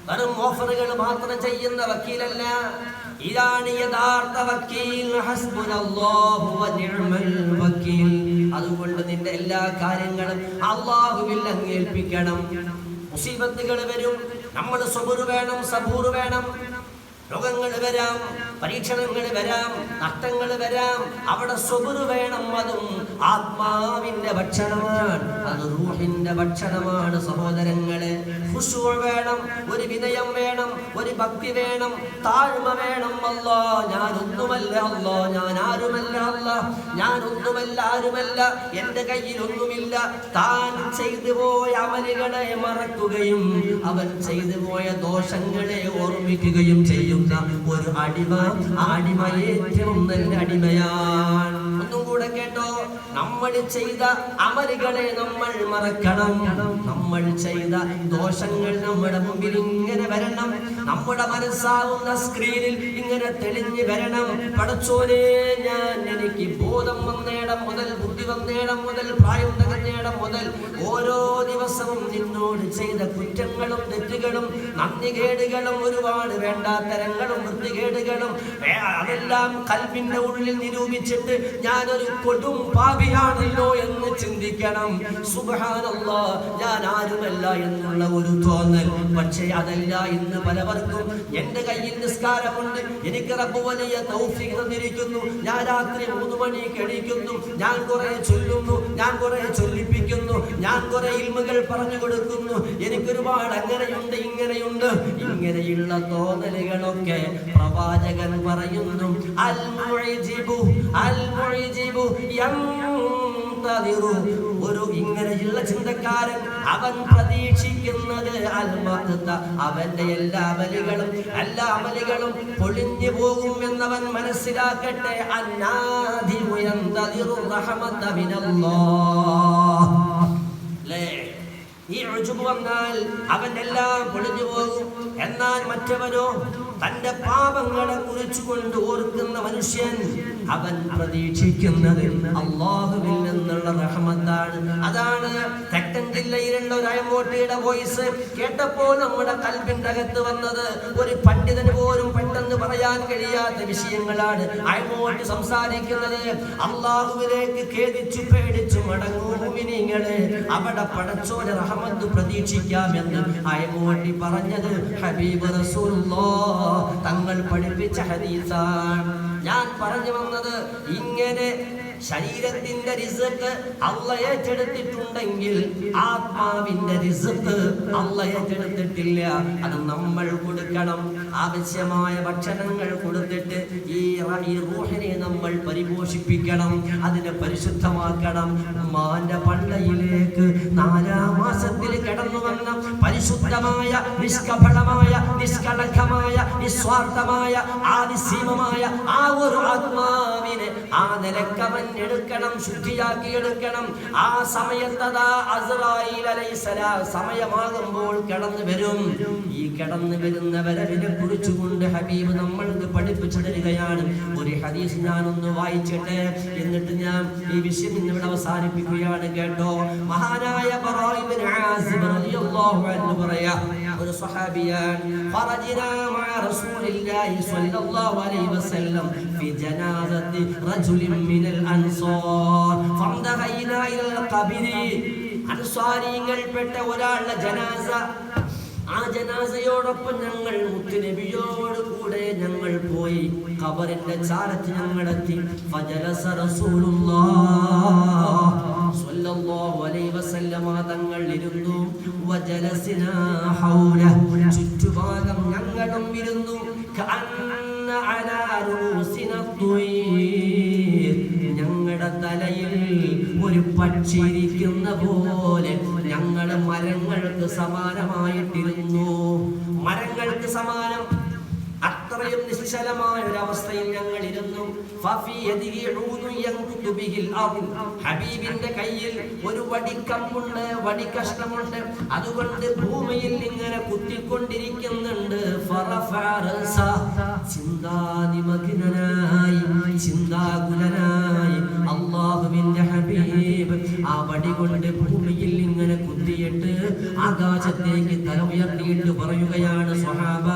വെറും ഓഫറുകൾ മാത്രം ചെയ്യുന്ന വക്കീലല്ല. ഇതാണ് യഥാർത്ഥ വക്കീൽ. ഹസ്ബുനല്ലാഹു വ നിഅമൽ വക്കീൽ. അതുകൊണ്ട് നിന്റെ എല്ലാ കാര്യങ്ങളും അല്ലാഹുവിൽ ഏൽപ്പിക്കണം. മുസീബത്തുകൾ വരും, നമ്മൾ സബൂർ വേണം, സബൂർ വേണം. രോഗങ്ങൾ വരാം, പരീക്ഷണങ്ങൾ വരാം, നഷ്ടങ്ങൾ വരാം, അവിടെ സബൂർ വേണം. അതും ആത്മാവിന്റെ ഭക്ഷണമാണ്, അത് റൂഹിന്റെ ഭക്ഷണമാണ്. സഹോദരങ്ങളെ, ഖുശൂ വേണം, ഒരു വിനയം വേണം, ഒരു ഭക്തി വേണം, താഴ്മ വേണം. അല്ലാഹ് ഞാനൊന്നുമല്ല, അല്ലാഹ് ഞാൻ ആരുമല്ല, അല്ലാഹ് ഞാനൊന്നുമല്ല, ആരുമല്ല, എന്റെ കയ്യിൽ ഒന്നുമില്ല. താൻ ചെയ്തു പോയ അമലുകളെ മറക്കുകയും അവൻ ചെയ്തു പോയ ദോഷങ്ങളെ ഓർമ്മിക്കുകയും ചെയ്യുന്ന ഒരു അടിമ, ആ അടിമ ഏറ്റവും നല്ല അടിമയാണ്. ഒന്നും കൂടെ കേട്ടോ, നമ്മൾ ചെയ്ത അമലുകളെ നമ്മൾ മറക്കണം. നമ്മൾ ചെയ്ത ദോഷങ്ങൾ നമ്മുടെ മുമ്പിൽ ഇങ്ങനെ വരണം, നമ്മുടെ മനസ്സാവുന്ന സ്ക്രീനിൽ ഇങ്ങനെ തെളിഞ്ഞു വരണം. പടച്ചോനെ, ഞാൻ എനിക്ക് ബോധം വന്നേടം മുതൽ, ബുദ്ധി വന്നേടം മുതൽ, പ്രായം തികഞ്ഞേടം മുതൽ ഓരോ ദിവസവും നിന്നോട് ചെയ്ത കുറ്റങ്ങളും തെറ്റുകളും നന്ദികേടുകളും ഒരുപാട് വേണ്ടാത്തരങ്ങളും വൃത്തികേടുകളും അതെല്ലാം കൽബിന്റെ ഉള്ളിൽ നിരൂപിച്ചിട്ട് ഞാനൊരു കൊടും പാപിയാണല്ലോ എന്ന് ചിന്തിക്കണം. സുബ്ഹാനല്ലാഹ്, ഞാൻ ആരുമല്ല എന്നുള്ള ഒരു തോന്നൽ. പക്ഷേ അതല്ല ഇന്ന് പലവർ കിടക്കും. എന്റെ കയ്യിൽ നിസ്കാരമുണ്ട്, എനിക്ക് റബ്ബ് വലിയ തൗഫീഖ് തന്നിരിക്കുന്നു. ഞാൻ രാത്രി 3 മണിക്ക് എണീക്കുന്നു, ഞാൻ കുറെ ചൊല്ലുന്നു, ഞാൻ കുറെ ചൊല്ലിപ്പിക്കുന്നു, ഞാൻ കുറെ ഇൽമുകൾ പറഞ്ഞു കൊടുക്കുന്നു, എനിക്കൊരുപാട് അങ്ങനെയുണ്ട് ഇങ്ങനെയുണ്ട്. ഇങ്ങനെയുള്ള തോന്നലുകളൊക്കെ പ്രവാചകൻ പറയുന്നു അൽ മുഅ്ജിബു ഒരു ഇങ്ങനെയുള്ള ചിന്തക്കാരൻ അവൻ പ്രതീക്ഷിക്കുന്നത് അവന്റെ എല്ലാ അമലുകളും പൊളിഞ്ഞു പോകും എന്നവൻ മനസ്സിലാക്കട്ടെ. ഈ ഉജ്ബ് വന്നാൽ അവനെല്ലാം പൊളിഞ്ഞു പോകും. എന്നാൽ മറ്റവനോ തന്റെ പാപങ്ങളെ കുറിച്ചുകൊണ്ട് ഓർക്കുന്ന മനുഷ്യൻ അവൻ പ്രതീക്ഷിക്കുന്നത് അല്ലാഹുവിൽ നിന്നുള്ള റഹ്മത്താണ്. അതാണ് തെക്കൻ ജില്ലയിലുള്ള ഒരു അയമോട്ടിയുടെ വോയിസ് കേട്ടപ്പോൾ നമ്മുടെ കൽബിന്റെ അകത്ത് വന്നത്. ഒരു പണ്ഡിതന് പോലും പെട്ടെന്ന് പറയാൻ കഴിയാത്ത വിഷയങ്ങളാണ് അയമോട്ട് സംസാരിക്കുന്നത്. അല്ലാഹുവിലേക്ക് ഖേദിച്ചു പേടിച്ചു മടങ്ങൂ മുഅ്മിനീങ്ങളെ, അവിടെ പടച്ചോന്റെ റഹ്മത്ത് പ്രതീക്ഷിക്കാമെന്ന് അയമോട്ടി പറഞ്ഞത് ഹബീബ് റസൂലുള്ളാഹ് തങ്ങൾ പഠിപ്പിച്ച ഹദീസാണ്. ഞാൻ പറഞ്ഞു വന്നത് ഇങ്ങനെ ശരീരത്തിന്റെ റിസ്ക് അല്ലാഹ് ഏറ്റെടുത്തിട്ടുണ്ടെങ്കിൽ ആത്മാവിന്റെ റിസ്ക് അല്ലാഹ് ഏറ്റെടുത്തിട്ടില്ല. അത് നമ്മൾ കൊടുക്കണം. ആവശ്യമായ ഭക്ഷണങ്ങൾ കൊടുത്തിട്ട് ഈ റൂഹിനെ നമ്മൾ പരിപോഷിപ്പിക്കണം, അതിനെ പരിശുദ്ധമാക്കണം. മാന്റെ പള്ളയിലേക്ക് 4-ാം മാസത്തിൽ കടന്നു വന്ന പരിശുദ്ധമായ നിഷ്കപടമായ നിഷ്കളങ്കമായ നിസ്വാർത്ഥമായ ആദിസീമമായ ആ ഒരു ആത്മാവിനെ ആ നിലക്കവൻ എടുക്കണം, ശുദ്ധിയാക്കി എടുക്കണം. ആ സമയത്തതാ അസ്റായീൽ അലൈഹിസ്സലാം സമയമാകുമ്പോൾ കടന്നു വരും. ഈ കടന്നു വരുന്ന വരവിനെ കുറിച്ചുകൊണ്ട് ഹബീബ് നമ്മൾക്ക് പഠിപ്പിച്ചു തരികയാണ്. ഒരു ഹദീസ് ഞാനൊന്ന് വായിച്ചിട്ട് എന്നിട്ട് ഞാൻ ഈ വിഷയം ഇന്നിവിടെ അവസാനിപ്പിക്കുകയാണ്. കേട്ടോ, മഹാനായ ബറാ ഇബ്നു ആസിബ് റളിയല്ലാഹു അൻഹു പറയാ, ഒരു സ്വഹാബിയാണ്. ഫറജിനാ മഅ റസൂലില്ലാഹി സ്വല്ലല്ലാഹു അലൈഹി വസല്ലം ഫി ജനാസത്തി റജുലിൻ മിനൽ അൻസാർ ഫംദഹൈനാ ഇലൽ ഖബരി. അൻസാരികളിൽപ്പെട്ട ഒരാളുടെ ജനാസ, ആ ജനാസയോടൊപ്പം ഞങ്ങൾ മുത്തുനബിയോട് കൂടെ ഞങ്ങൾ പോയി. ഖബറിന്റെ ചാരത്ത് ഞങ്ങളെത്തി. ഫജലസ റസൂലുള്ളാഹ് സ്വല്ലല്ലാഹു അലൈഹി വസല്ലമ തങ്ങൾ ഇരുന്നു. വജലസ്നാ ഹൗല, ചുറ്റുഭാഗം ഞങ്ങളും ഇരുന്നു. കഅന്ന അലാ റൂസിന തുയർ, ഞങ്ങളുടെ തലയിൽ ഒരു പക്ഷി ഇരിക്കുന്ന പോലെ ഞങ്ങൾ മരങ്ങൾക്ക് സമാനമായിട്ടിരുന്നു. മരങ്ങൾക്ക് സമാനം, അത്രയും നിശ്ചലമായ ഒരു അവസ്ഥയിൽ ഞങ്ങൾ ഇരുന്നു. ഹബീബിന്റെ കയ്യിൽ ഒരു വടിക്കമ്പുണ്ട്, വടികഷ്ണമുണ്ട്. അതുകൊണ്ട് ഭൂമിയിൽ ഇങ്ങനെ കുത്തിക്കൊണ്ടിരിക്കുന്നുണ്ട്. ചിന്താനിമഗ്നനായി, ചിന്താകുലനായി അല്ലാഹുവിന്റെ ഹബീബ് ആ വടി കൊണ്ട് ഭൂമിയിൽ ഇങ്ങനെ കുത്തിയിട്ട് ആകാശത്തേക്ക് തല ഉയർത്തിയിട്ട് പറയുകയാണ്, സ്വഹാബ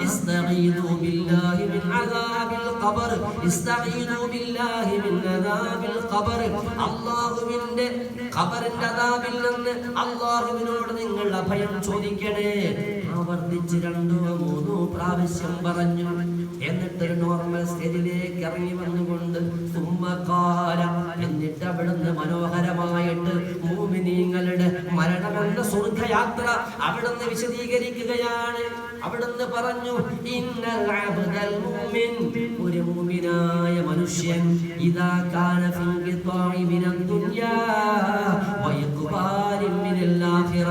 ഇസ്തഗീദു ബില്ലാഹി മിൻ അദാബിൽ ഖബർ, ഇസ്തഗീദു ബില്ലാഹി മിൻ അദാബിൽ ഖബർ. അല്ലാഹുവിന്റെ ഖബറിന്റെ അദാബിൽ നിന്ന് അല്ലാഹുവിനോട് നിങ്ങൾ അഭയം ചോദിക്കണേ. ആവർത്തിച്ച് 2-3 പ്രാവശ്യം പറഞ്ഞു. എന്നിട്ട് ഒരു നോർമൽ സ്റ്റേജിലേക്ക് ഇറങ്ങി വന്നുകൊണ്ട് സുമ്മഖാല, എന്നിട്ട് അവിടുന്ന് മനോഹരമായിട്ട് മുഅ്മിനീങ്ങളുടെ മരണമെന്ന സ്വർഗ്ഗയാത്ര അവിടുന്ന് വിശദീകരിക്കുകയാണ്. അവിടുന്ന് പറഞ്ഞു, ഇന്നൽ അബ്ദൽ മുഅ്മിൻ, ഒരു മുഅ്മിനായ മനുഷ്യൻ, ഇദാ കാന ഫി ഖിതാഇ മിനദ് ദുനിയാ വ ഇഖ്ബാലിൻ മിനൽ ആഖിറ,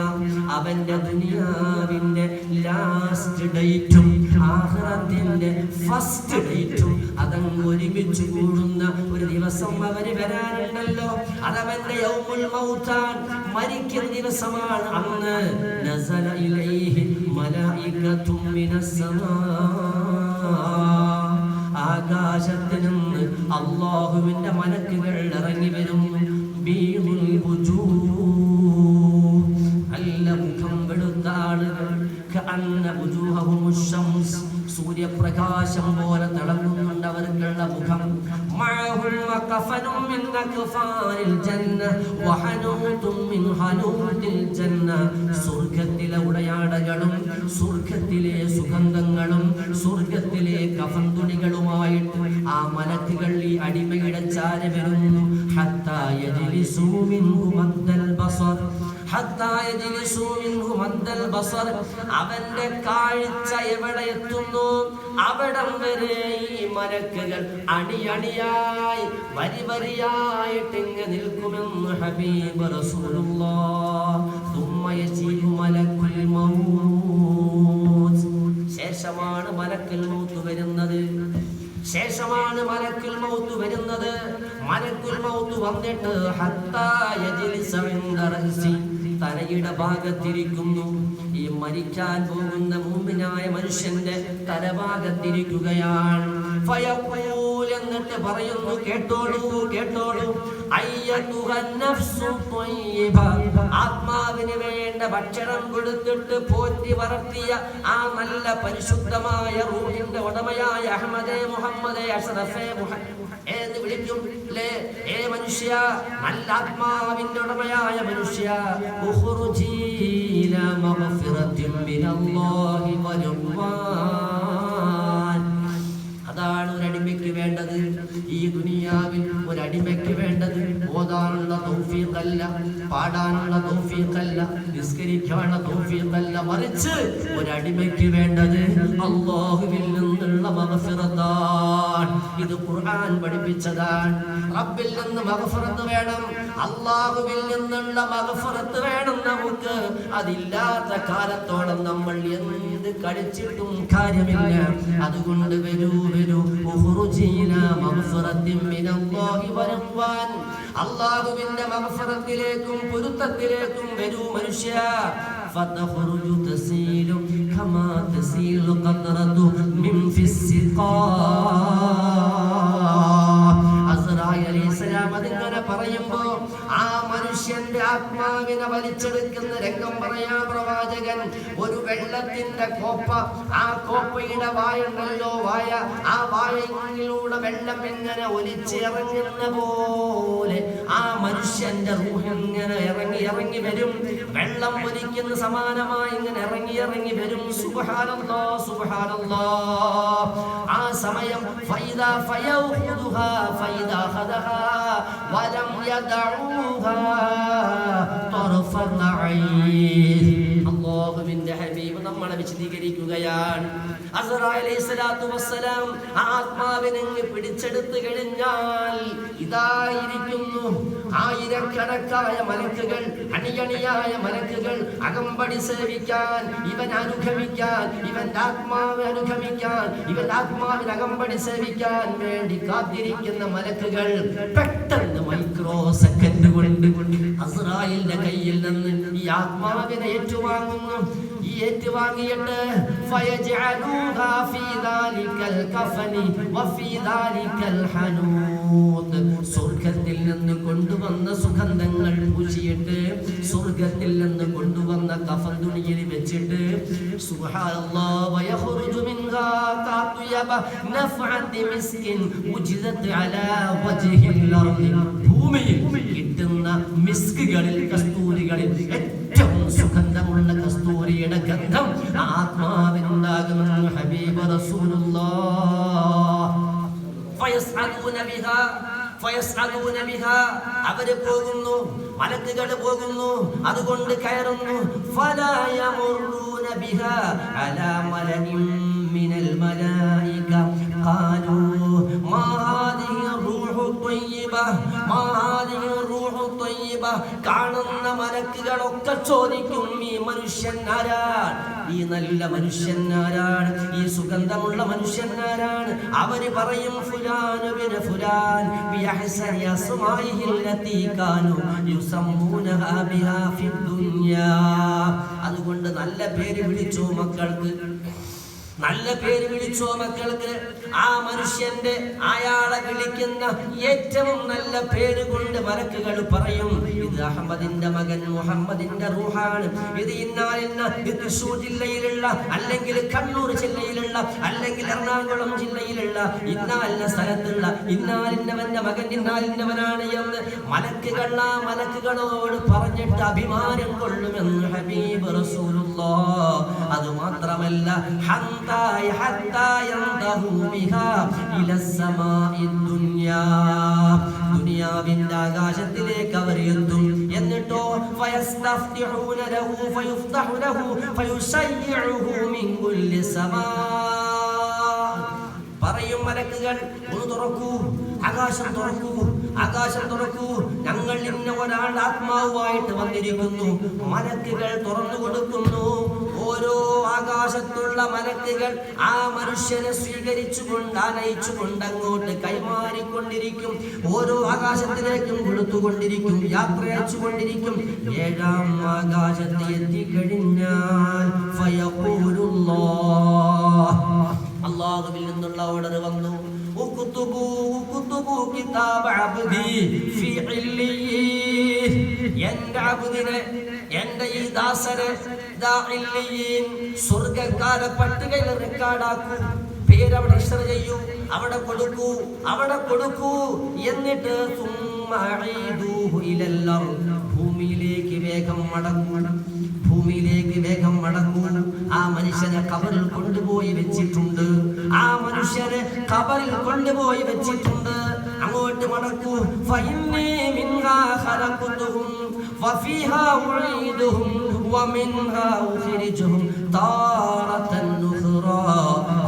അവന്റെ ദുനിയാവിന്റെ ലാസ്റ്റ് ഡേറ്റും ആഖിറത്തിന്റെ ഫസ്റ്റ് ഡേറ്റും അതങ്ങ് ഒരുമിച്ച് കൂടുന്ന ഒരു ദിവസം അവന് വരാനുണ്ടല്ലോ. അതവന്റെ യൗമുൽ മൗത്താൻ, മരിക്കുന്ന ദിവസമാണ്. അന്ന് നസല ഇലൈഹി മലായികത്തും മിനസ് സമാ, ആകാശത്തിൽ നിന്ന് അല്ലാഹുവിന്റെ മലക്കുകൾ ഇറങ്ങി വരും. ബീദുൽ വുജൂഹ്, അല്ല മുഖം വെളുത്ത ആളുകൾ. കഅന്ന വുജൂഹഹുമുശ് ശംസ്, സൂര്യപ്രകാശം പോലെ തിളങ്ങുന്നുണ്ട് അവർക്കുള്ള മുഖം. മഅഹും വഖഫനും മിൻ അഖ്ഫാനിൽ ജന്ന വഹനൂതും മിൻ ഹനൂതിൽ ജന്ന. സ്വർഗ്ഗത്തിലെ ഉടയാടകളും സ്വർഗ്ഗത്തിലെ സുഗന്ധങ്ങളും സ്വർഗ്ഗത്തിലെ കഫൻ തുണികളുമായിട്ട് ആ മലക്കുകൾ ഈ അടിമയുടെ ചാരെ വരുന്നു. ഹത്താ യജ്ലിസൂ മിൻഹു മദ്ദൽ ബസർ, ഹത്താ യജ്ലിസൂ മിൻഹു മദ്ദൽ ബസർ. അവന്റെ കാഴ്ച എവിടെ എത്തുന്നു അവിടം വരെ ഈ മലക്കുകൾ അണിയണിയായി വരി വരിയായിട്ട് ഇങ്ങനെ നിൽക്കുമെന്ന് ഹബീബ് റസൂലുള്ളാഹ്. തുമ്മ യജീഉ മലക്കുൽ മൗത്ത്. ശേഷമാണ് മലക്കുൽ മൗത്ത് വരുന്നത്. ശേഷമാണ് മലക്കുൽ മൗത്ത് വരുന്നത്. മലക്കുൽ മൗത്ത് വന്നിട്ട് ഹത്താ യജ്ലിസ ഇൻദ റഅസി, തലയുടെ ഭാഗത്തിരിക്കുന്നു. ഈ മരിക്കാൻ പോകുന്ന മുഅ്മിനായ മനുഷ്യന്റെ തലഭാഗത്തിരിക്കുകയാണ്. ഫയഖൂൽ, എന്നിട്ട് പറയുന്നു, കേട്ടോളൂ കേട്ടോളൂ, അയ്യതുഹൻ നഫ്സു ത്വയ്യിബ, ആത്മാവിന് വേണ്ട ഭക്ഷണം കൊടുത്തിട്ട് പോറ്റി വളർത്തിയ ആ നല്ല പരിശുദ്ധമായ റൂഹിന്റെ ഉടമയായ അഹ്മദേ മുഹമ്മദേ അഷ്റഫേ എന്ന് വിളിക്കും ല്ലേ? ഏ മനുഷ്യ, നല്ല ആത്മാവിന്റെ ഉടമയായ മനുഷ്യ, ഉഖ്റുജീ ഇലാ മഗ്ഫിറത്തിൻ മിനല്ലാഹി വറിദ്വാൻ. അതാണ് ഒരടിമയ്ക്ക് വേണ്ടത്. ഈ ദുനിയാവിൽ ഒരടിമയ്ക്ക് വേണ്ടത് ഓതാനുള്ള തൗഫീഖല്ല, പാടാനുള്ള തൗഫീഖല്ല, നിസ്കരിക്കാനുള്ള തൗഫീഖല്ല, മറിച്ച് ഒരടിമയ്ക്ക് വേണ്ടത് അല്ലാഹുവിൽ നിന്നുള്ള മഗ്ഫിറത്താണ്. ഇത് ഖുർആൻ പഠിപ്പിച്ചതാണ്. റബ്ബിൽ നിന്ന് മഗ്ഫിറത്ത് വേണം, അല്ലാഹുവിൽ നിന്നുള്ള മഗ്ഫിറത്ത് വേണം നമുക്ക്. അതില്ലാത്ത കാലത്തോളം നമ്മൾ എന്ത് കഴിച്ചിട്ടും കാര്യമില്ല. അതുകൊണ്ട് വരൂ വരൂ, ഉഖ്റുജീ ഇലാ മഗ്ഫിറത്തിൻ മിനല്ലാഹി വറിദ്വാൻ, അല്ലാഹുവിന്റെ മഗ്ഫിറത്തിലേക്കും പൊരുത്തത്തിലേക്കും വരൂ മനുഷ്യ. ഫതഖ്റുജു തസീലു കമാ തസീലു ഖത്റതു മിൻ ഫിസ്സിഖാ. അസ്റായീൽ അലൈഹിസ്സലാം അതിങ്ങനെ പറയുമ്പോ ആ മനുഷ്യന്റെ ആത്മാവിനെ വലിച്ചെടുക്കുന്ന രംഗം പറയാ പ്രവാചകൻ. ഒരു വെള്ളത്തിന്റെ കോപ്പ, ആ കോപ്പയുടെ വായുണ്ടല്ലോ, വായ, ആ വായയിലൂടെ വെള്ളം ഇങ്ങനെ ഒലിച്ചിറങ്ങുന്ന പോലെ ആ മനുഷ്യന്റെ റൂഹ് ഇങ്ങനെ ഇറങ്ങി ഇറങ്ങി വരും. വെള്ളം ഒലിക്കുന്ന സമാനമായി ഇങ്ങനെ ഇറങ്ങി ഇറങ്ങി വരും. സുബ്ഹാനല്ലാഹ് സുബ്ഹാനല്ലാഹ്. ആ സമയം ഫൈദാ ഫയഖുദുഹാ ഫൈദാ ഖദഹാ വലം യദഉഹാ തർഫത ഐൻ. അല്ലാഹുവിന്റെ ഹബീബ് നമ്മളെ വിശദീകരിക്കുകയാണ്. അസ്റായീൽ അലൈഹിസ്സലാത്തു വസ്സലാം ആത്മാവിനെ പിടിച്ചെടുത്തു കഴിഞ്ഞാൽ ഇതായിരിക്കുന്നു ആയിരക്കണക്കായ മലക്കുകൾ, അണിയണിയായ മലക്കുകൾ അകമ്പടി സേവിക്കാൻ, ഇവൻ അനുഗമിക്കാൻ, ഇവന്റെ ആത്മാവ് അനുഗമിക്കാൻ, ഇവന്റെ ആത്മാവിന് അകമ്പടി സേവിക്കാൻ വേണ്ടി കാത്തിരിക്കുന്ന മലക്കുകൾ പെട്ടെന്ന് മൈക്രോ സെക്കൻഡ് കൊണ്ട് അസ്റായീലിന്റെ കയ്യിൽ നിന്ന് ഈ ആത്മാവിനെ ഏറ്റുവാങ്ങുന്നു. ഈ ഏറ്റുവാങ്ങിയിട്ട് ഫയജഅലൂഹാ ഫീ ദാലികൽ കഫനി വഫീ ദാലികൽ ഹനൂത്. സ്വർഗ്ഗത്തിൽ നിന്ന് കൊണ്ടുവന്ന സുഗന്ധങ്ങൾ പൂശിയിട്ട്, സ്വർഗ്ഗത്തിൽ നിന്ന് കൊണ്ടുവന്ന കഫൻ തുണിയിൽ വെച്ചിട്ട്, സുബ്ഹാനല്ലാഹ്, വയഖ്റുജു മിൻഹാ കാതുയബ നഫഅതി മിസ്കിൻ ഉജിദത് അലാ വജ്ഹിൽ അർദി. ഭൂമിയിൽ കിട്ടുന്ന മിസ്കുകളിൽ, കസ്തൂരികളിൽ ഏറ്റവും സുഗന്ധമുള്ള കസ്തൂരിയുടെ ഗന്ധം ആത്മാവിനുണ്ടാകുമെന്ന് ഹബീബ് റസൂലുള്ളാഹ്. ഫയസ്അലൂന ബിഹാ, അവര് പോകുന്നു, മലക്കുകൾ പോകുന്നു, അതുകൊണ്ട് കയറുന്നു. ഫലാ യമുറൂന ബിഹാ അലാ മലഇൻ മിനൽ മലായിക ഖാലൂ മാ ഹാദിഹി റൂഹു ത്വയ്യിബ മാ ഹാദിഹി റൂഹു ത്വയ്യിബ. കാണുന്ന മലക്കുകളൊക്കെ ചോദിക്കും, ഈ മനുഷ്യൻ ആരാണ്, ഈ നല്ല മനുഷ്യൻ ആരാണ്, ഈ സുഗന്ധമുള്ള മനുഷ്യൻ ആരാണ്? അവര് പറയും ഫുലാനു ബിൻ ഫുലാൻ ബിഅഹ്സനി അസ്മാഇഹി അല്ലതി കാനു യുസമ്മൂനഹാ ബിഹാ ഫിദ് ദുനിയാ. അതുകൊണ്ട് നല്ല പേര് വിളിച്ചു മക്കൾക്ക്, നല്ല പേര് വിളിച്ചോ മക്കൾക്ക്. ആ മനുഷ്യന്റെ അയാളെ വിളിക്കുന്ന ഏറ്റവും നല്ല പേര് കൊണ്ട് മലക്കുകൾ പറയും, ഇത് അഹമ്മദിന്റെ മകൻ മുഹമ്മദിന്റെ റൂഹാണ്, ഇത് ഇത് തൃശൂർ ജില്ലയിലുള്ള അല്ലെങ്കിൽ കണ്ണൂർ ജില്ലയിലുള്ള അല്ലെങ്കിൽ എറണാകുളം ജില്ലയിലുള്ള ഇന്നാലിന്ന സ്ഥലത്തുള്ള ഇന്നാലിന്നവന്റെ മകൻ ഇന്നാലിന്നവനാണ് എന്ന് മലക്കുകളോട് പറഞ്ഞിട്ട് അഭിമാനം കൊള്ളുമെന്ന് ഹബീബ് റസൂലുള്ളാഹ്. അത് മാത്രമല്ല ദുനിയാവിന്റെ ആകാശത്തിലേക്ക് അവർ എത്തും. എന്നിട്ടോ പറയും മലക്കുകൾ, ഒന്ന് തുറക്കൂ, ആകാശം തുറക്കൂ, ആകാശം തുറക്കൂ, ഞങ്ങൾ ഇന്ന ഒരാൾ ആത്മാവുമായിട്ട് വന്നിരിക്കുന്നു. മലക്കുകൾ തുറന്നു കൊടുക്കുന്നു. ഓരോ ആകാശത്തുള്ള മലക്കുകൾ ആ മനുഷ്യനെ സ്വീകരിച്ചുകൊണ്ട് ആനയിച്ചുകൊണ്ട് അങ്ങോട്ട് കൈമാറിക്കൊണ്ടിരിക്കും. ഓരോ ആകാശത്തിലേക്കും കൊടുത്തുകൊണ്ടിരിക്കും, യാത്ര അയച്ചുകൊണ്ടിരിക്കും. 7-ാം ആകാശത്ത് എത്തിക്കഴിഞ്ഞാൽ അല്ലാഹുവിൽ നിന്നുള്ള ഓർഡർ വന്നു, എന്റെ ഈ ദാസനെ സ്വർഗ്ഗക്കാര പട്ടികയിൽ റെക്കോർഡാക്കൂ, പേരവിടെ രജിസ്റ്റർ ചെയ്യൂ, അവിടെ കൊടുക്കൂ, അവിടെ കൊടുക്കൂ. എന്നിട്ട് ഭൂമിയിലേക്ക് വേഗം മടങ്ങൂ, ഭൂമിയിലേക്ക് വേഗം മടങ്ങൂ. ആ മനുഷ്യനെ ഖബറിൽ കൊണ്ടുപോയി വെച്ചിട്ടുണ്ട്, ആ മനുഷ്യനെ ഖബറിൽ കൊണ്ടുപോയി വെച്ചിട്ടുണ്ട്. അങ്ങോട്ട് മടക്കൂ. ഫഇന്നീ മിൻഹാ ഖലഖതുഹും വഫീഹാ ഉഈദുഹും വമിൻഹാ ഉഖ്രിജുഹും താറതൻ ഉഖ്റാ.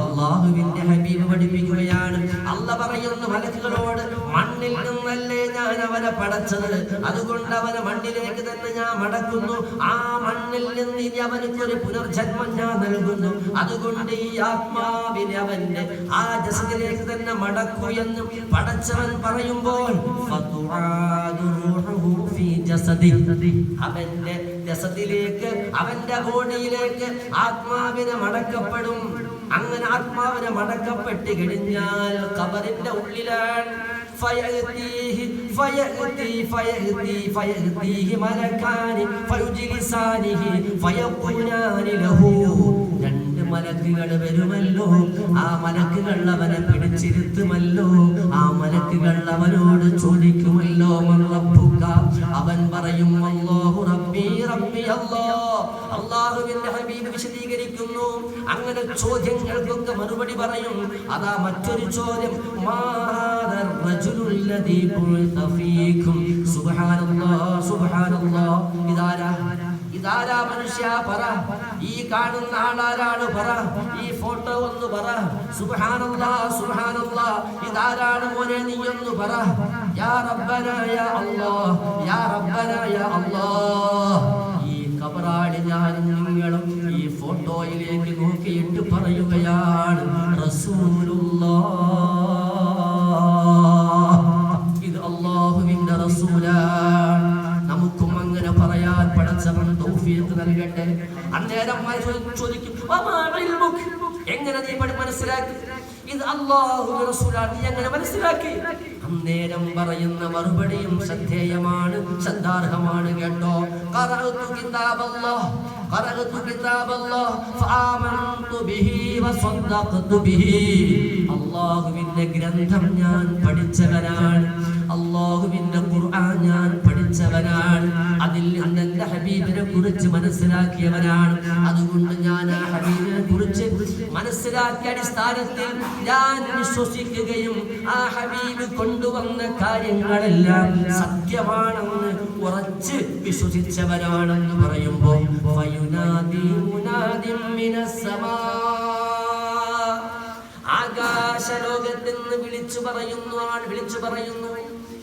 അല്ലാഹുവിന്റെ ഹബീബ് പഠിപ്പിക്കുകയാണ്. അല്ലാഹ് പറയുന്നു മലക്കുകളോട്, മണ്ണിൽ നിന്നല്ലേ ഞാൻ അവനെ പടച്ചത്, അതുകൊണ്ട് അവനെ മണ്ണിലേക്ക് തന്നെ ഞാൻ മടക്കുന്നു. ആ മണ്ണിൽ നിന്ന് ഇനി അവനൊരു പുനർജന്മം ഞാൻ നൽകുന്നു. അതുകൊണ്ട് ഈ ആത്മാവിനെ അവന്റെ ആ ജസദിലേക്ക് തന്നെ മടക്കൂ എന്ന് പടച്ചവൻ പറയുമ്പോൾ അവന്റെ ജസദിലേക്ക്, അവന്റെ ബോഡിയിലേക്ക് ആത്മാവിനെ മടക്കപ്പെടും. അങ്ങനെ ആത്മാവിനെ മടക്കപ്പെട്ട് കഴിഞ്ഞാൽ ഖബറിന്റെ ഉള്ളിലാണ്. രണ്ട് മലക്കുകൾ വരുമല്ലോ, ആ മലക്കുകൾ അവനെ പിടിച്ചിരുത്തുമല്ലോ. ആ മലക്കുകൾ അവനോട് ചോദിക്കുമല്ലോ, അവൻ പറയും അല്ലാഹു റബ്ബി റബ്ബി അല്ലാഹ്. അല്ലാഹുവിന്റെ ഹബീബ് വിശദീകരിക്കുന്നു. അങ്ങനെ ചോദ്യങ്ങൾക്കൊക്കെ മറുപടി പറയും. അതാ മറ്റൊരു ചോദ്യം, ഇതാരാ മനുഷ്യ പറ, ഈ കാണുന്ന ആളാരാണ് പറ, ഈ ഫോട്ടോ ഒന്ന് പറ. സുബ്ഹാനല്ലാഹ് സുബ്ഹാനല്ലാഹ്, ഇതാരാണ് മോനെ നീ ഒന്ന് പറ. യാ റബ്ബനാ യാ അല്ലാഹ്, യാ റബ്ബനാ യാ അല്ലാഹ്. ഈ ഖബറാളി ഞാനും നിങ്ങളും ഈ ഫോട്ടോയിലേക്ക് നോക്കിയിട്ട് പറയുകയാണ്, റസൂലുള്ളാഹ്, ഇത് അല്ലാഹുവിന്റെ റസൂലാണ്. നമുക്കും അങ്ങനെ പറയാൻ പടച്ചവൻ തൗഫീഖ് നൽകട്ടെ. അന്നേരം ചോദിക്കും, എങ്ങനെ നീ മനസ്സിലാക്കി ഇത് അല്ലാഹുവിന്റെ റസൂലാണ്, നീ എങ്ങനെ മനസ്സിലാക്കി? അന്നേരം പറയുന്ന മറുപടിയും ശ്രദ്ധേയമാണ്, ശ്രദ്ധാർഹമാണ്. കേട്ടോ, ഖറഅതു കിതാബല്ലാഹ്, ഖറഅതു കിതാബല്ലാഹ് ഫആമൻതു ബിഹി വസദ്ദഖതു ബിഹി. അല്ലാഹുവിന്റെ ഗ്രന്ഥം ഞാൻ പഠിച്ചവനാണ്, അല്ലാഹുവിന്റെ ഖുർആൻ ഞാൻ പഠിച്ചവനാണ്, അതിൽ നിന്ന് എൻ്റെ ഹബീബിനെ കുറിച്ച് മനസ്സിലാക്കിയവനാണ്. അതുകൊണ്ട് ഞാൻ ആ ഹബീബിനെ കുറിച്ച് മനസ്സിലാക്കിയ അടിസ്ഥാനത്തിൽ ഞാൻ വിശ്വസിക്കുകയും ആ ഹബീബ് കൊണ്ടുവന്ന കാര്യങ്ങളെല്ലാം സത്യമാണെന്ന് ഉറച്ച് വിശ്വസിച്ചവനാണെന്ന് പറയുമ്പോൾ ആകാശലോകത്തിൽ നിന്ന് വിളിച്ചു പറയുന്നു, ആൾ വിളിച്ചു പറയുന്നു.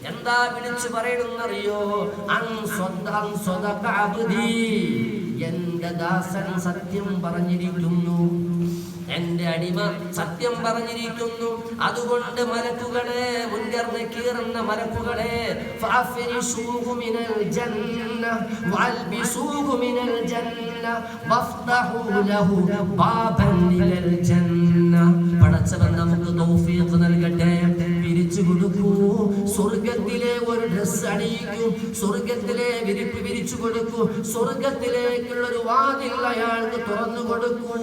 എന്താ വിളിച്ചു പറയണമെന്നറിയോ? എന്റെ ദാസൻ സത്യം പറഞ്ഞിരിക്കുന്നു, എന്റെ അടിമ സത്യം പറഞ്ഞിരിക്കുന്നു. അതുകൊണ്ട് മലക്കുകളെ, മുൻകർ നകീറുന്ന മലക്കുകളെ, ഫഅഫരിശൂഹു മിനൽ ജന്ന വൽബിസൂഹു മിനൽ ജന്ന വഫ്തഹു ലഹു ബാബൻ ഇലൽ ജന്ന. പടച്ചവൻ നമുക്ക് തൗഫീഖ് നൽകട്ടെ. വിരിച്ചു കൊടുക്കൂ, സ്വർഗത്തിലെ ഒരു ഡ്രസ് അണിയിക്കും, സ്വർഗത്തിലെ വിരിപ്പ് വിരിച്ചു കൊടുക്കൂ, സ്വർഗത്തിലേക്കുള്ള ഒരു വാതിൽ അയാൾക്ക് തുറന്നു കൊടുക്കൂ.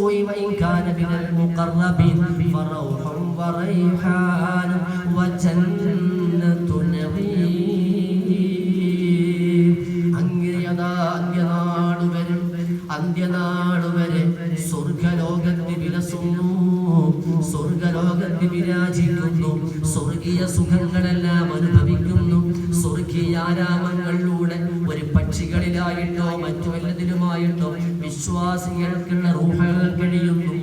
وإن من المقربين فروح وريحان وجنة نعيم. അന്ത്യനാട് വരെ സ്വർഗലോകത്തിൽ വിലസുന്നു, സ്വർഗലോകത്തിൽ വിരാജിക്കുന്നു, സ്വർഗീയ സുഖങ്ങളെല്ലാം അനുഭവിക്കുന്നു. സ്വർഗീയ ആരാമങ്ങളിലൂടെ ഒരു പക്ഷികളിലായിട്ടോ മറ്റു വല്ലതിലുമായിട്ടോ വിശ്വാസികൾക്കുള്ള റൂഹകൾ കഴിയുന്നു.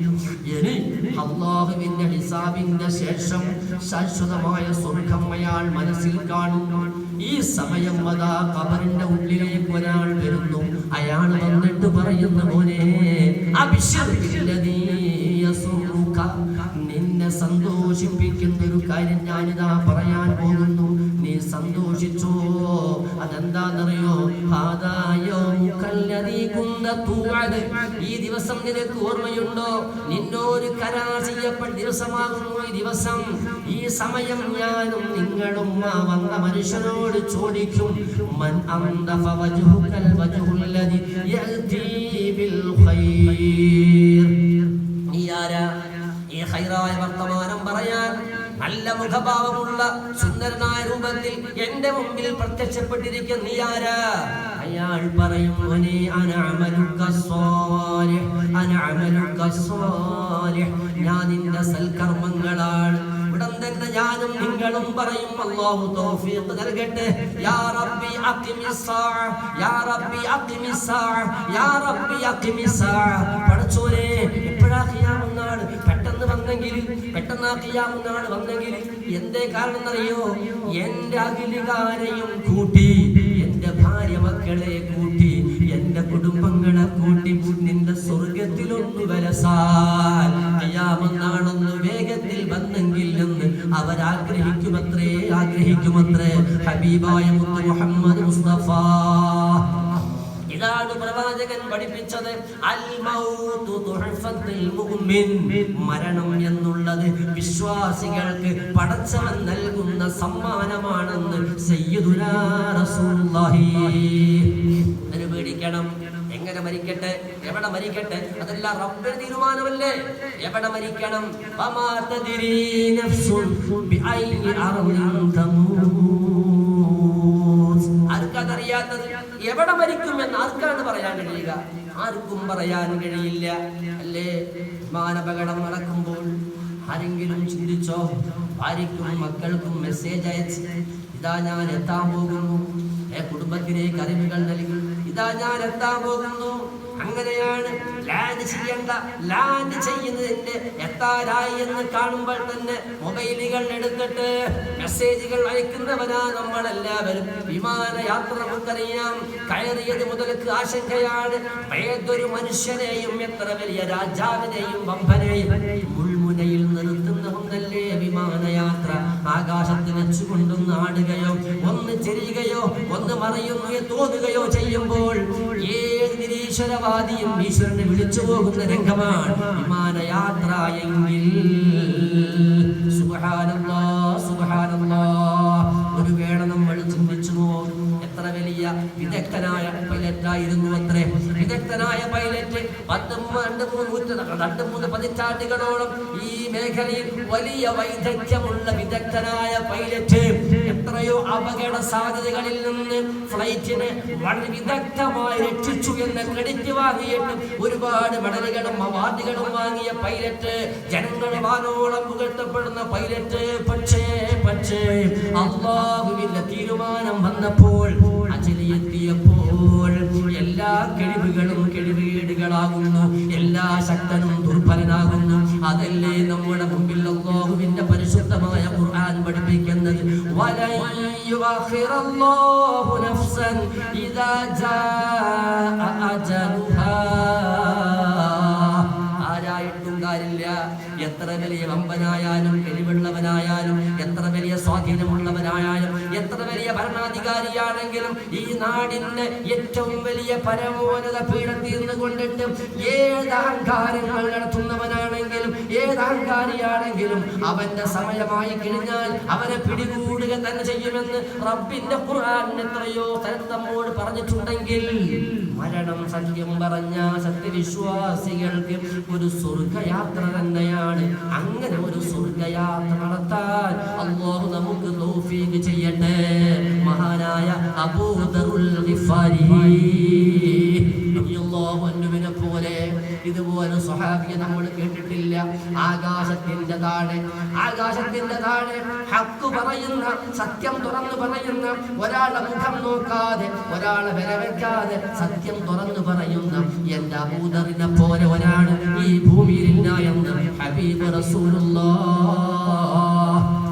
ഇനി അല്ലാഹുവിന്റെ ഹിസാബിന്റെ ശേഷം ശാശ്വതമായ സ്വർഗം അയാൾ മനസ്സിൽ കാണുന്നു. ഈ സമയം അതാ ഖബറിന്റെ ഉള്ളിലേക്ക് ഒരാൾ വരുന്നു. അയാൾ വന്നിട്ട് പറയുന്നു, മോനെ നിന്നെ സന്തോഷിപ്പിക്കുന്ന ഒരു കാര്യം ഞാനിതാ പറയാൻ പോകുന്നു, നീ സന്തോഷിച്ചോ. അതെന്താണെന്നറിയോ? ഈ ദിവസം നിനക്ക് ഓർമ്മയുണ്ടോ? നിന്നോട് കരാർ ചെയ്യപ്പെട്ട ദിവസമാകുന്നു ഈ ദിവസം. ഈ സമയം ഞാനും നിങ്ങളും വന്ന മനുഷ്യനോട് ചോദിക്കും, മൻ അന്ത ഫവജ്ഹുകൽ വജ്ഹുല്ലദി യഅതി ബിൽ ഖൈർ. നീ ആരാ ഈ ഖൈറായ വർത്തമാനം പറയാൻ, നല്ല മുഖഭാവമുള്ള സുന്ദരനായ രൂപത്തിൽ എന്റെ മുമ്പിൽ പ്രത്യക്ഷപ്പെട്ടിരിക്കുന്ന നീ ആരാ? അയാൾ പറയും, ഞാൻ നിന്റെ സൽക്കർമ്മങ്ങളാണ്. ഉടൻ തന്നെ ഞാനും നിങ്ങളും പറയും, അല്ലാഹു തൗഫീഖ് നൽകട്ടെ. യാ റബ്ബി അഖിമിസ്സാഅ, യാ റബ്ബി അഖിമിസ്സാഅ, യാ റബ്ബി അഖിമിസ്സാഅ. പടച്ചോനെ, എപ്പോഴാ ഖിയാമത്ത് നാൾ പെട്ടെന്ന് വന്നെങ്കിൽ, പെട്ടെന്ന് ആ ഖിയാമത്ത് നാൾ വന്നെങ്കിൽ എന്തേ കാരണം എന്നറിയോ? എന്റെ അഖിലുകാരെയും കൂട്ടി, എന്റെ ഭാര്യ മക്കളെ കൂട്ടി, എന്റെ കുടുംബങ്ങളെ കൂട്ടി നിന്റെ സ്വർഗത്തിലൊന്നു വരസാൽ ഖിയാമത്ത് നാളൊന്ന് വേഗത്തിൽ വന്നെങ്കിൽ എന്ന് അവരാഗ്രഹിക്കുമത്രേ, ആഗ്രഹിക്കുമത്രേ. ഹബീബായ മുത്ത് മുഹമ്മദ് മുസ്തഫ. ഇതാണ് പ്രവാചകൻ പഠിപ്പിച്ചത്. അൽ മൗതു തുഹഫത്തുൽ മുഅ്മിൻ. മരണം എന്നുള്ളത് വിശ്വാസികൾക്ക് പടച്ചവൻ നൽകുന്ന സമ്മാനമാണെന്ന് സയ്യിദുനാ റസൂലുള്ളാഹി. അതിന് പേടിക്കണം. എങ്ങനെ മരിക്കട്ടെ, എവിടെ മരിക്കട്ടെ, അതെല്ലാം റബ്ബിന്റെ തീരുമാനമല്ലേ. എവിടെ മരിക്കണം? വമാ തദ്രീ നഫ്സുൻ ബിഅയ്യി അർദിൻ തമൂത്. ആർക്കറിയാത്തത് എവിടെ മരിക്കുമെന്ന് ആർക്കാണ് പറയാൻ കഴിയുക? ആർക്കും പറയാൻ കഴിയില്ല, അല്ലേ? വിമാനാപകടം നടക്കുമ്പോൾ ആരെങ്കിലും ചിന്തിച്ചോ? ഭാര്യയ്ക്കും മക്കൾക്കും മെസ്സേജ് അയച്ച്, ഇതാ ഞാൻ എത്താൻ പോകുന്നു, കുടുംബത്തിലേക്ക് അറിവുകൾ നൽകി, ഇതാ ഞാൻ എത്താൻ പോകുന്നു. അങ്ങനെയാണ് ലാൻഡ് ചെയ്യേണ്ട, ലാൻഡ് ചെയ്യുന്നതിന്റെ എത്താറായി എന്ന് കാണുമ്പോൾ തന്നെ മൊബൈലുകൾ എടുത്തിട്ട് മെസ്സേജുകൾ അയക്കുന്നവനാ നമ്മളെല്ലാവരും. വിമാനയാത്ര നമുക്കറിയാം, കയറിയത് മുതൽക്ക് ആശങ്കയാണ്. ഏതൊരു മനുഷ്യനെയും, എത്ര വലിയ രാജാവിനെയും വമ്പനെയും മുൾമുനയിൽ നിർത്തുന്ന ഒന്നല്ലേ വിമാനയാത്ര. ആകാശത്ത് വെച്ചുകൊണ്ടൊന്ന് ആടുകയോ ഒന്ന് ചെരിയുകയോ ഒന്ന് മറയുകയോ തോന്നുകയോ ചെയ്യുമ്പോൾ ഏത് നിരീശ്വരവാദിയും ഈശ്വരനെ വിളിച്ചു പോകുന്ന രംഗമാണ് വിമാനയാത്ര എങ്കിൽ. സുബ്ഹാനല്ലാഹ്, സുബ്ഹാനല്ലാഹ്. ഒരു വേള നമ്മൾ ചിന്തിച്ചു നോക്കും, എത്ര വലിയ വിദഗ്ധനായ പൈലറ്റായിരുന്നു അത്രേ. വിദഗ്ധനായ പൈലറ്റ് 2-3 പതിറ്റാണ്ടുകളോളം ഈ മേഖലയിൽ വലിയ വൈദഗ്ധ്യമുള്ള വിദഗ്ധനായ പൈലറ്റ് എത്രയോ അപകട സാധ്യതകളിൽ നിന്ന് ഫ്ലൈറ്റിനെ വളരെ വിദഗ്ധമായി രക്ഷിച്ചു എന്ന ക്രെഡിറ്റ് വാങ്ങിയിട്ട് ഒരുപാട് മെഡലുകളും അവാർഡുകളും വാങ്ങിയ പൈലറ്റ്, ജനങ്ങൾ വാനോളം പുകഴ്ത്തപ്പെടുന്ന പൈലറ്റ്. പക്ഷേ അല്ലാഹുവിന്റെ തീരുമാനം വന്നപ്പോൾ, അജലിയെത്തിയപ്പോൾ എല്ലാ കഴിവുകളും കഴിവുകേടുകളാകുന്നു, എല്ലാ ശക്തനും ദുർബലനാകുന്നു. അതല്ലേ നമ്മുടെ മുമ്പിൽ അല്ലാഹുവിന്റെ പരിശുദ്ധമായ ഖുർആൻ പഠിപ്പിക്കുന്നത്. വലൻ യുഅഖിറല്ലാഹു നഫ്സൻ ഇദാ ജാഅ അജലുഹാ. ആരായിട്ടും എത്ര വലിയ വമ്പനായാലും കഴിവുള്ളവനായാലും എത്ര വലിയ സ്വാധീനമുള്ളവനായാലും എത്ര വലിയ ഭരണാധികാരിയാണെങ്കിലും ഈ നാടിന്റെ ഏറ്റവും വലിയ പരമോന്നത പീഠത്തിൽ നിന്ന് കൊണ്ടിട്ട് ഏത് അഹങ്കാരങ്ങൾ നടത്തുന്നവനാണെങ്കിലും ഏത് അഹങ്കാരിയാണെങ്കിലും അവന്റെ സമയമായി കഴിഞ്ഞാൽ അവനെ പിടികൂടുക തന്നെ ചെയ്യുമെന്ന് റബ്ബിന്റെ ഖുർആൻ എത്രയോ സ്ഥലത്ത് നമ്മോട് പറഞ്ഞിട്ടുണ്ടെങ്കിൽ മരണം സത്യം പറഞ്ഞ സത്യവിശ്വാസികൾക്ക് ഒരു സ്വർഗയാത്ര തന്നെയാണ്. അങ്ങനെ ഒരു സ്വർഗയാത്ര നടത്താൻ അല്ലാഹു നമുക്ക് തൗഫീഖ് ചെയ്യട്ടെ. മഹാനായ അബൂ ദറുൽ ഗിഫാരി റളിയല്ലാഹു അൻഹുവിനെ പോലെ ഇതുപോലെ സ്വഹാബിയെ നമ്മൾ കേട്ടിട്ടില്ല. ആകാശത്തിന്റെ താഴെ ഹഖ് പറയുന്ന, സത്യം തുറന്നു പറയുന്ന, ഒരാളുടെ മുഖം നോക്കാതെ ഒരാളെ വിലവെക്കാതെ സത്യം തുറന്നു പറയുന്ന എന്റെ അബൂ ദറിനെ പോലെ ഒരാള് ഈ ഭൂമിയിലില്ല എന്ന് ഹബീബ് റസൂലുള്ളാഹ്.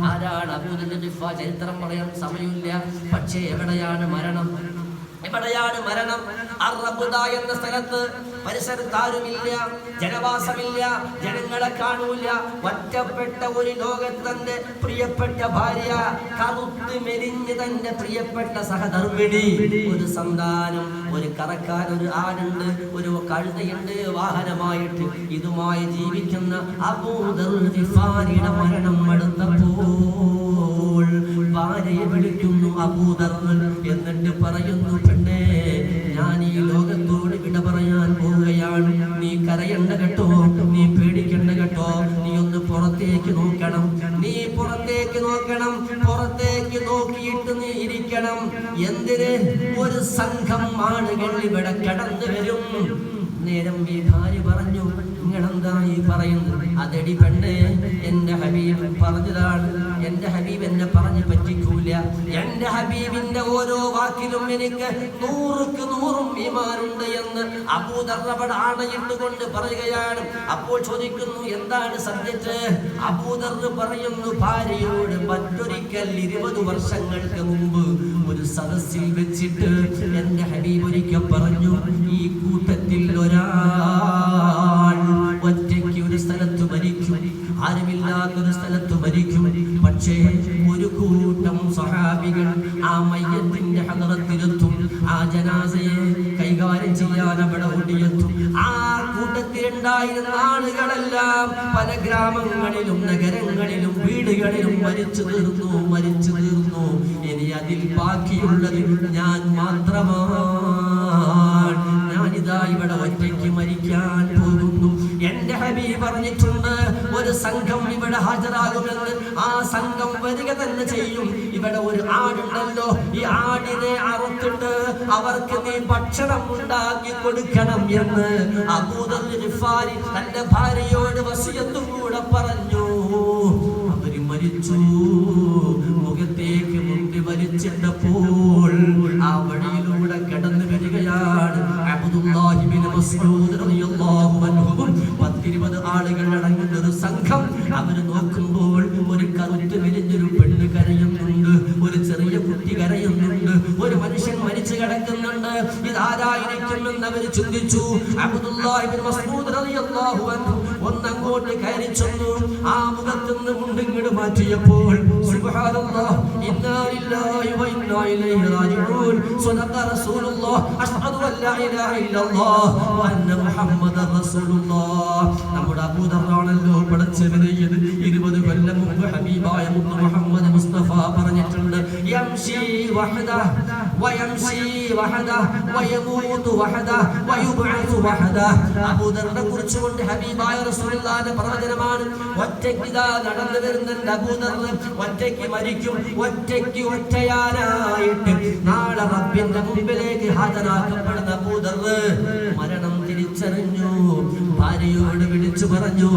ആരാണ് അബൂ ദർ ഗിഫാരി? ചരിത്രം പറയാൻ സമയമില്ല. പക്ഷേ എവിടെയാണ് മരണം? അർറബുദ എന്ന സ്ഥലത്ത് പരിസരത്ത് ആരുമില്ല, ജനവാസമില്ല, ജനങ്ങളെ കാണൂല. ഒറ്റപ്പെട്ട ഒരു ലോകത്ത് തന്റെ പ്രിയപ്പെട്ട ഭാര്യ, കറുത്ത് മെലിഞ്ഞ് തന്റെ പ്രിയപ്പെട്ട സഹധർമ്മിണി, ഒരു സന്താനം, ഒരു കറക്കാൻ ഒരു ആടുണ്ട്, ഒരു കഴുതയുണ്ട് വാഹനമായിട്ട്. ഇതുമായി ജീവിക്കുന്ന അബൂ ദർ ഗിഫാരിയുടെ മരണം അടുത്തപ്പോൾ ഭാര്യയെ വിളിക്കുന്നു അബൂ ദർ, എന്നിട്ട് പറയുന്നു, പെണ്ണേ, ഞാൻ ഈ ലോകത്തോട് വിട പറയാൻ പോവുകയാണ്. നീ കരയണ്ട കേട്ടോ, നീ പേടിക്കണ്ട കേട്ടോ, നീ ഒന്ന് പുറത്തേക്ക് നോക്കണം, നീ പുറത്തേക്ക് നോക്കണം, പുറത്തേക്ക് നോക്കിയിട്ട് നീ ഇരിക്കണം. എന്തിന്? ഒരു സംഘം ആളുകൾ ഇവിടെ കടന്നു വരും. നേരം ഈ ഭാര്യ പറഞ്ഞു, നിങ്ങളെന്താ ഈ പറയുന്നത്? അതെടി പെണ്ണ്, എന്റെ ഹബീബ് പറഞ്ഞതാണ്, എന്റെ ഹബീബ് എന്നെ പറഞ്ഞു പറ്റിക്കൂല. എന്റെ ഹബീബിന്റെ ഓരോ വാക്കിലും എനിക്ക് 100ക്ക് 100 ഈമാനുണ്ട് എന്ന് അബൂ ദർ അവിടെ ആണയിട്ടുകൊണ്ട് പറയുകയാണ്. അപ്പോൾ ചോദിക്കുന്നു, എന്താണ് സബ്ജക്റ്റ്? അബൂ ദർ പറയുന്നു, ഭാര്യയോട് മറ്റൊരിക്കൽ 20 വർഷങ്ങൾക്ക് മുമ്പ് ഒരു സദസ്സിൽ വെച്ചിട്ട് എന്റെ ഹബീബ് ഒരിക്കൽ പറഞ്ഞു, ഈ കൂട്ടത്തിൽ ഒരാൾ ഒറ്റയ്ക്ക് ഒരു സ്ഥലത്ത് മരിക്കും, ആരുമില്ലാത്തൊരു സ്ഥലത്ത് മരിക്കും. പക്ഷേ ഒരു കൂട്ടം സ്വഹാബികൾ ആ മയ്യത്തിന്റെ ഹദറത്തിലെത്തും, ആ ജനാസയെ കൈകാര്യം ചെയ്യാൻ അവിടെ ഓടിയെത്തും. ആ കൂട്ടത്തിലുണ്ടായിരുന്ന ആളുകളെല്ലാം പല ഗ്രാമങ്ങളിലും നഗരങ്ങളിലും വീടുകളിലും മരിച്ചു തീർന്നു. ഇനി അതിൽ ബാക്കിയുള്ളത് ഞാൻ മാത്രമാണ്. ഞാനിതാ ഇവിടെ ഒറ്റയ്ക്ക് മരിക്കാൻ പോകുന്നു. എന്റെ ഹബീബ് പറഞ്ഞിട്ടുണ്ട്, ഒരു സംഘം ഇവിടെ ഹാജരാകുമെന്ന്. ആ സംഘം വരിക തന്നെ ചെയ്യും. ഇവിടെ ഒരു ആടുണ്ടല്ലോ, ഈ ആടിനെ അറുത്തിട്ട് അവർക്ക് നീ ഭക്ഷണം ഉണ്ടാക്കി കൊടുക്കണം എന്ന് അബൂ ദർ ഗിഫാരി തന്റെ ഭാര്യയോട് വസിയത്തും കൂടെ പറഞ്ഞു. അവര് മരിച്ചു. മുഖത്തേക്ക് മുണ്ടി വലിച്ചിട്ടപ്പോൾ ആ വഴിയിലൂടെ കടന്നു വരികയാണ് അബ്ദുല്ലാഹി ഇബ്നു മസ്ഊദ് റളിയല്ലാഹു അൻഹു. 10-20 ആളുകൾ അടങ്ങുന്ന ഒരു സംഘം. അവര് നോക്കുമ്പോൾ ഒരു കറുത്ത് മെലിഞ്ഞൊരു പെണ്ണ് കരയുന്നുണ്ട്, ഒരു ചെറിയ കുട്ടി കരയുന്നുണ്ട്, ഒരു മനുഷ്യൻ മരിച്ചു കിടക്കുന്നുണ്ട്. ഇതാരായിരിക്കുമെന്ന് അവർ ചിന്തിച്ചു. അബ്ദുല്ലാഹി ഇബ്നു മസ്ഊദ് റളിയല്ലാഹു അൻഹു ഒന്നങ്ങോട്ട് കയറി ചെന്നു. ആ മുഖത്തുനിന്ന് മുണ്ടിങ്ങോട്ട് മാറ്റിയപ്പോൾ സുബ്ഹാനല്ലാഹ്, ഇന്നാ ലില്ലാഹി വ ഇന്നാ ഇലൈഹി റാജിഊൻ, സദഖ റസൂലുള്ളാഹ്, അശ്ഹദു അൻ ലാ ഇലാഹ ഇല്ലല്ലാഹ് വ അന്ന മുഹമ്മദർ റസൂലുള്ളാഹ്. നമ്മുടെ അബൂ ദർ ആണല്ലോ പഠിച്ചവനെ. 20 കൊല്ലം മുമ്പ് ഹബീബായ മുഹമ്മദ് മുസ്തഫ പറഞ്ഞിട്ടുണ്ട്, യംശി വഹദഹ വയംശി വഹദഹ വയമൂതു വഹദഹ വയുബ്അസു വഹദഹ. അബൂ ദറിനെ കുറിച്ചുകൊണ്ട് ഹബീബായ റസൂലുള്ളാഹിന്റെ പ്രവചനമാണ്. ഒറ്റയ്ക്ക് നടന്നു വരുന്ന അബൂ ദർ ഒറ്റയ്ക്ക് മരിക്കും, ഒറ്റയാനായിട്ട് നാളെ റബ്ബിന്റെ മുമ്പിലേക്ക് ഹാജരാക്കപ്പെടുന്ന അബൂ ദർ മരണം തിരിച്ചറിഞ്ഞു. ഭാര്യയോട് വിളിച്ചു പറഞ്ഞു,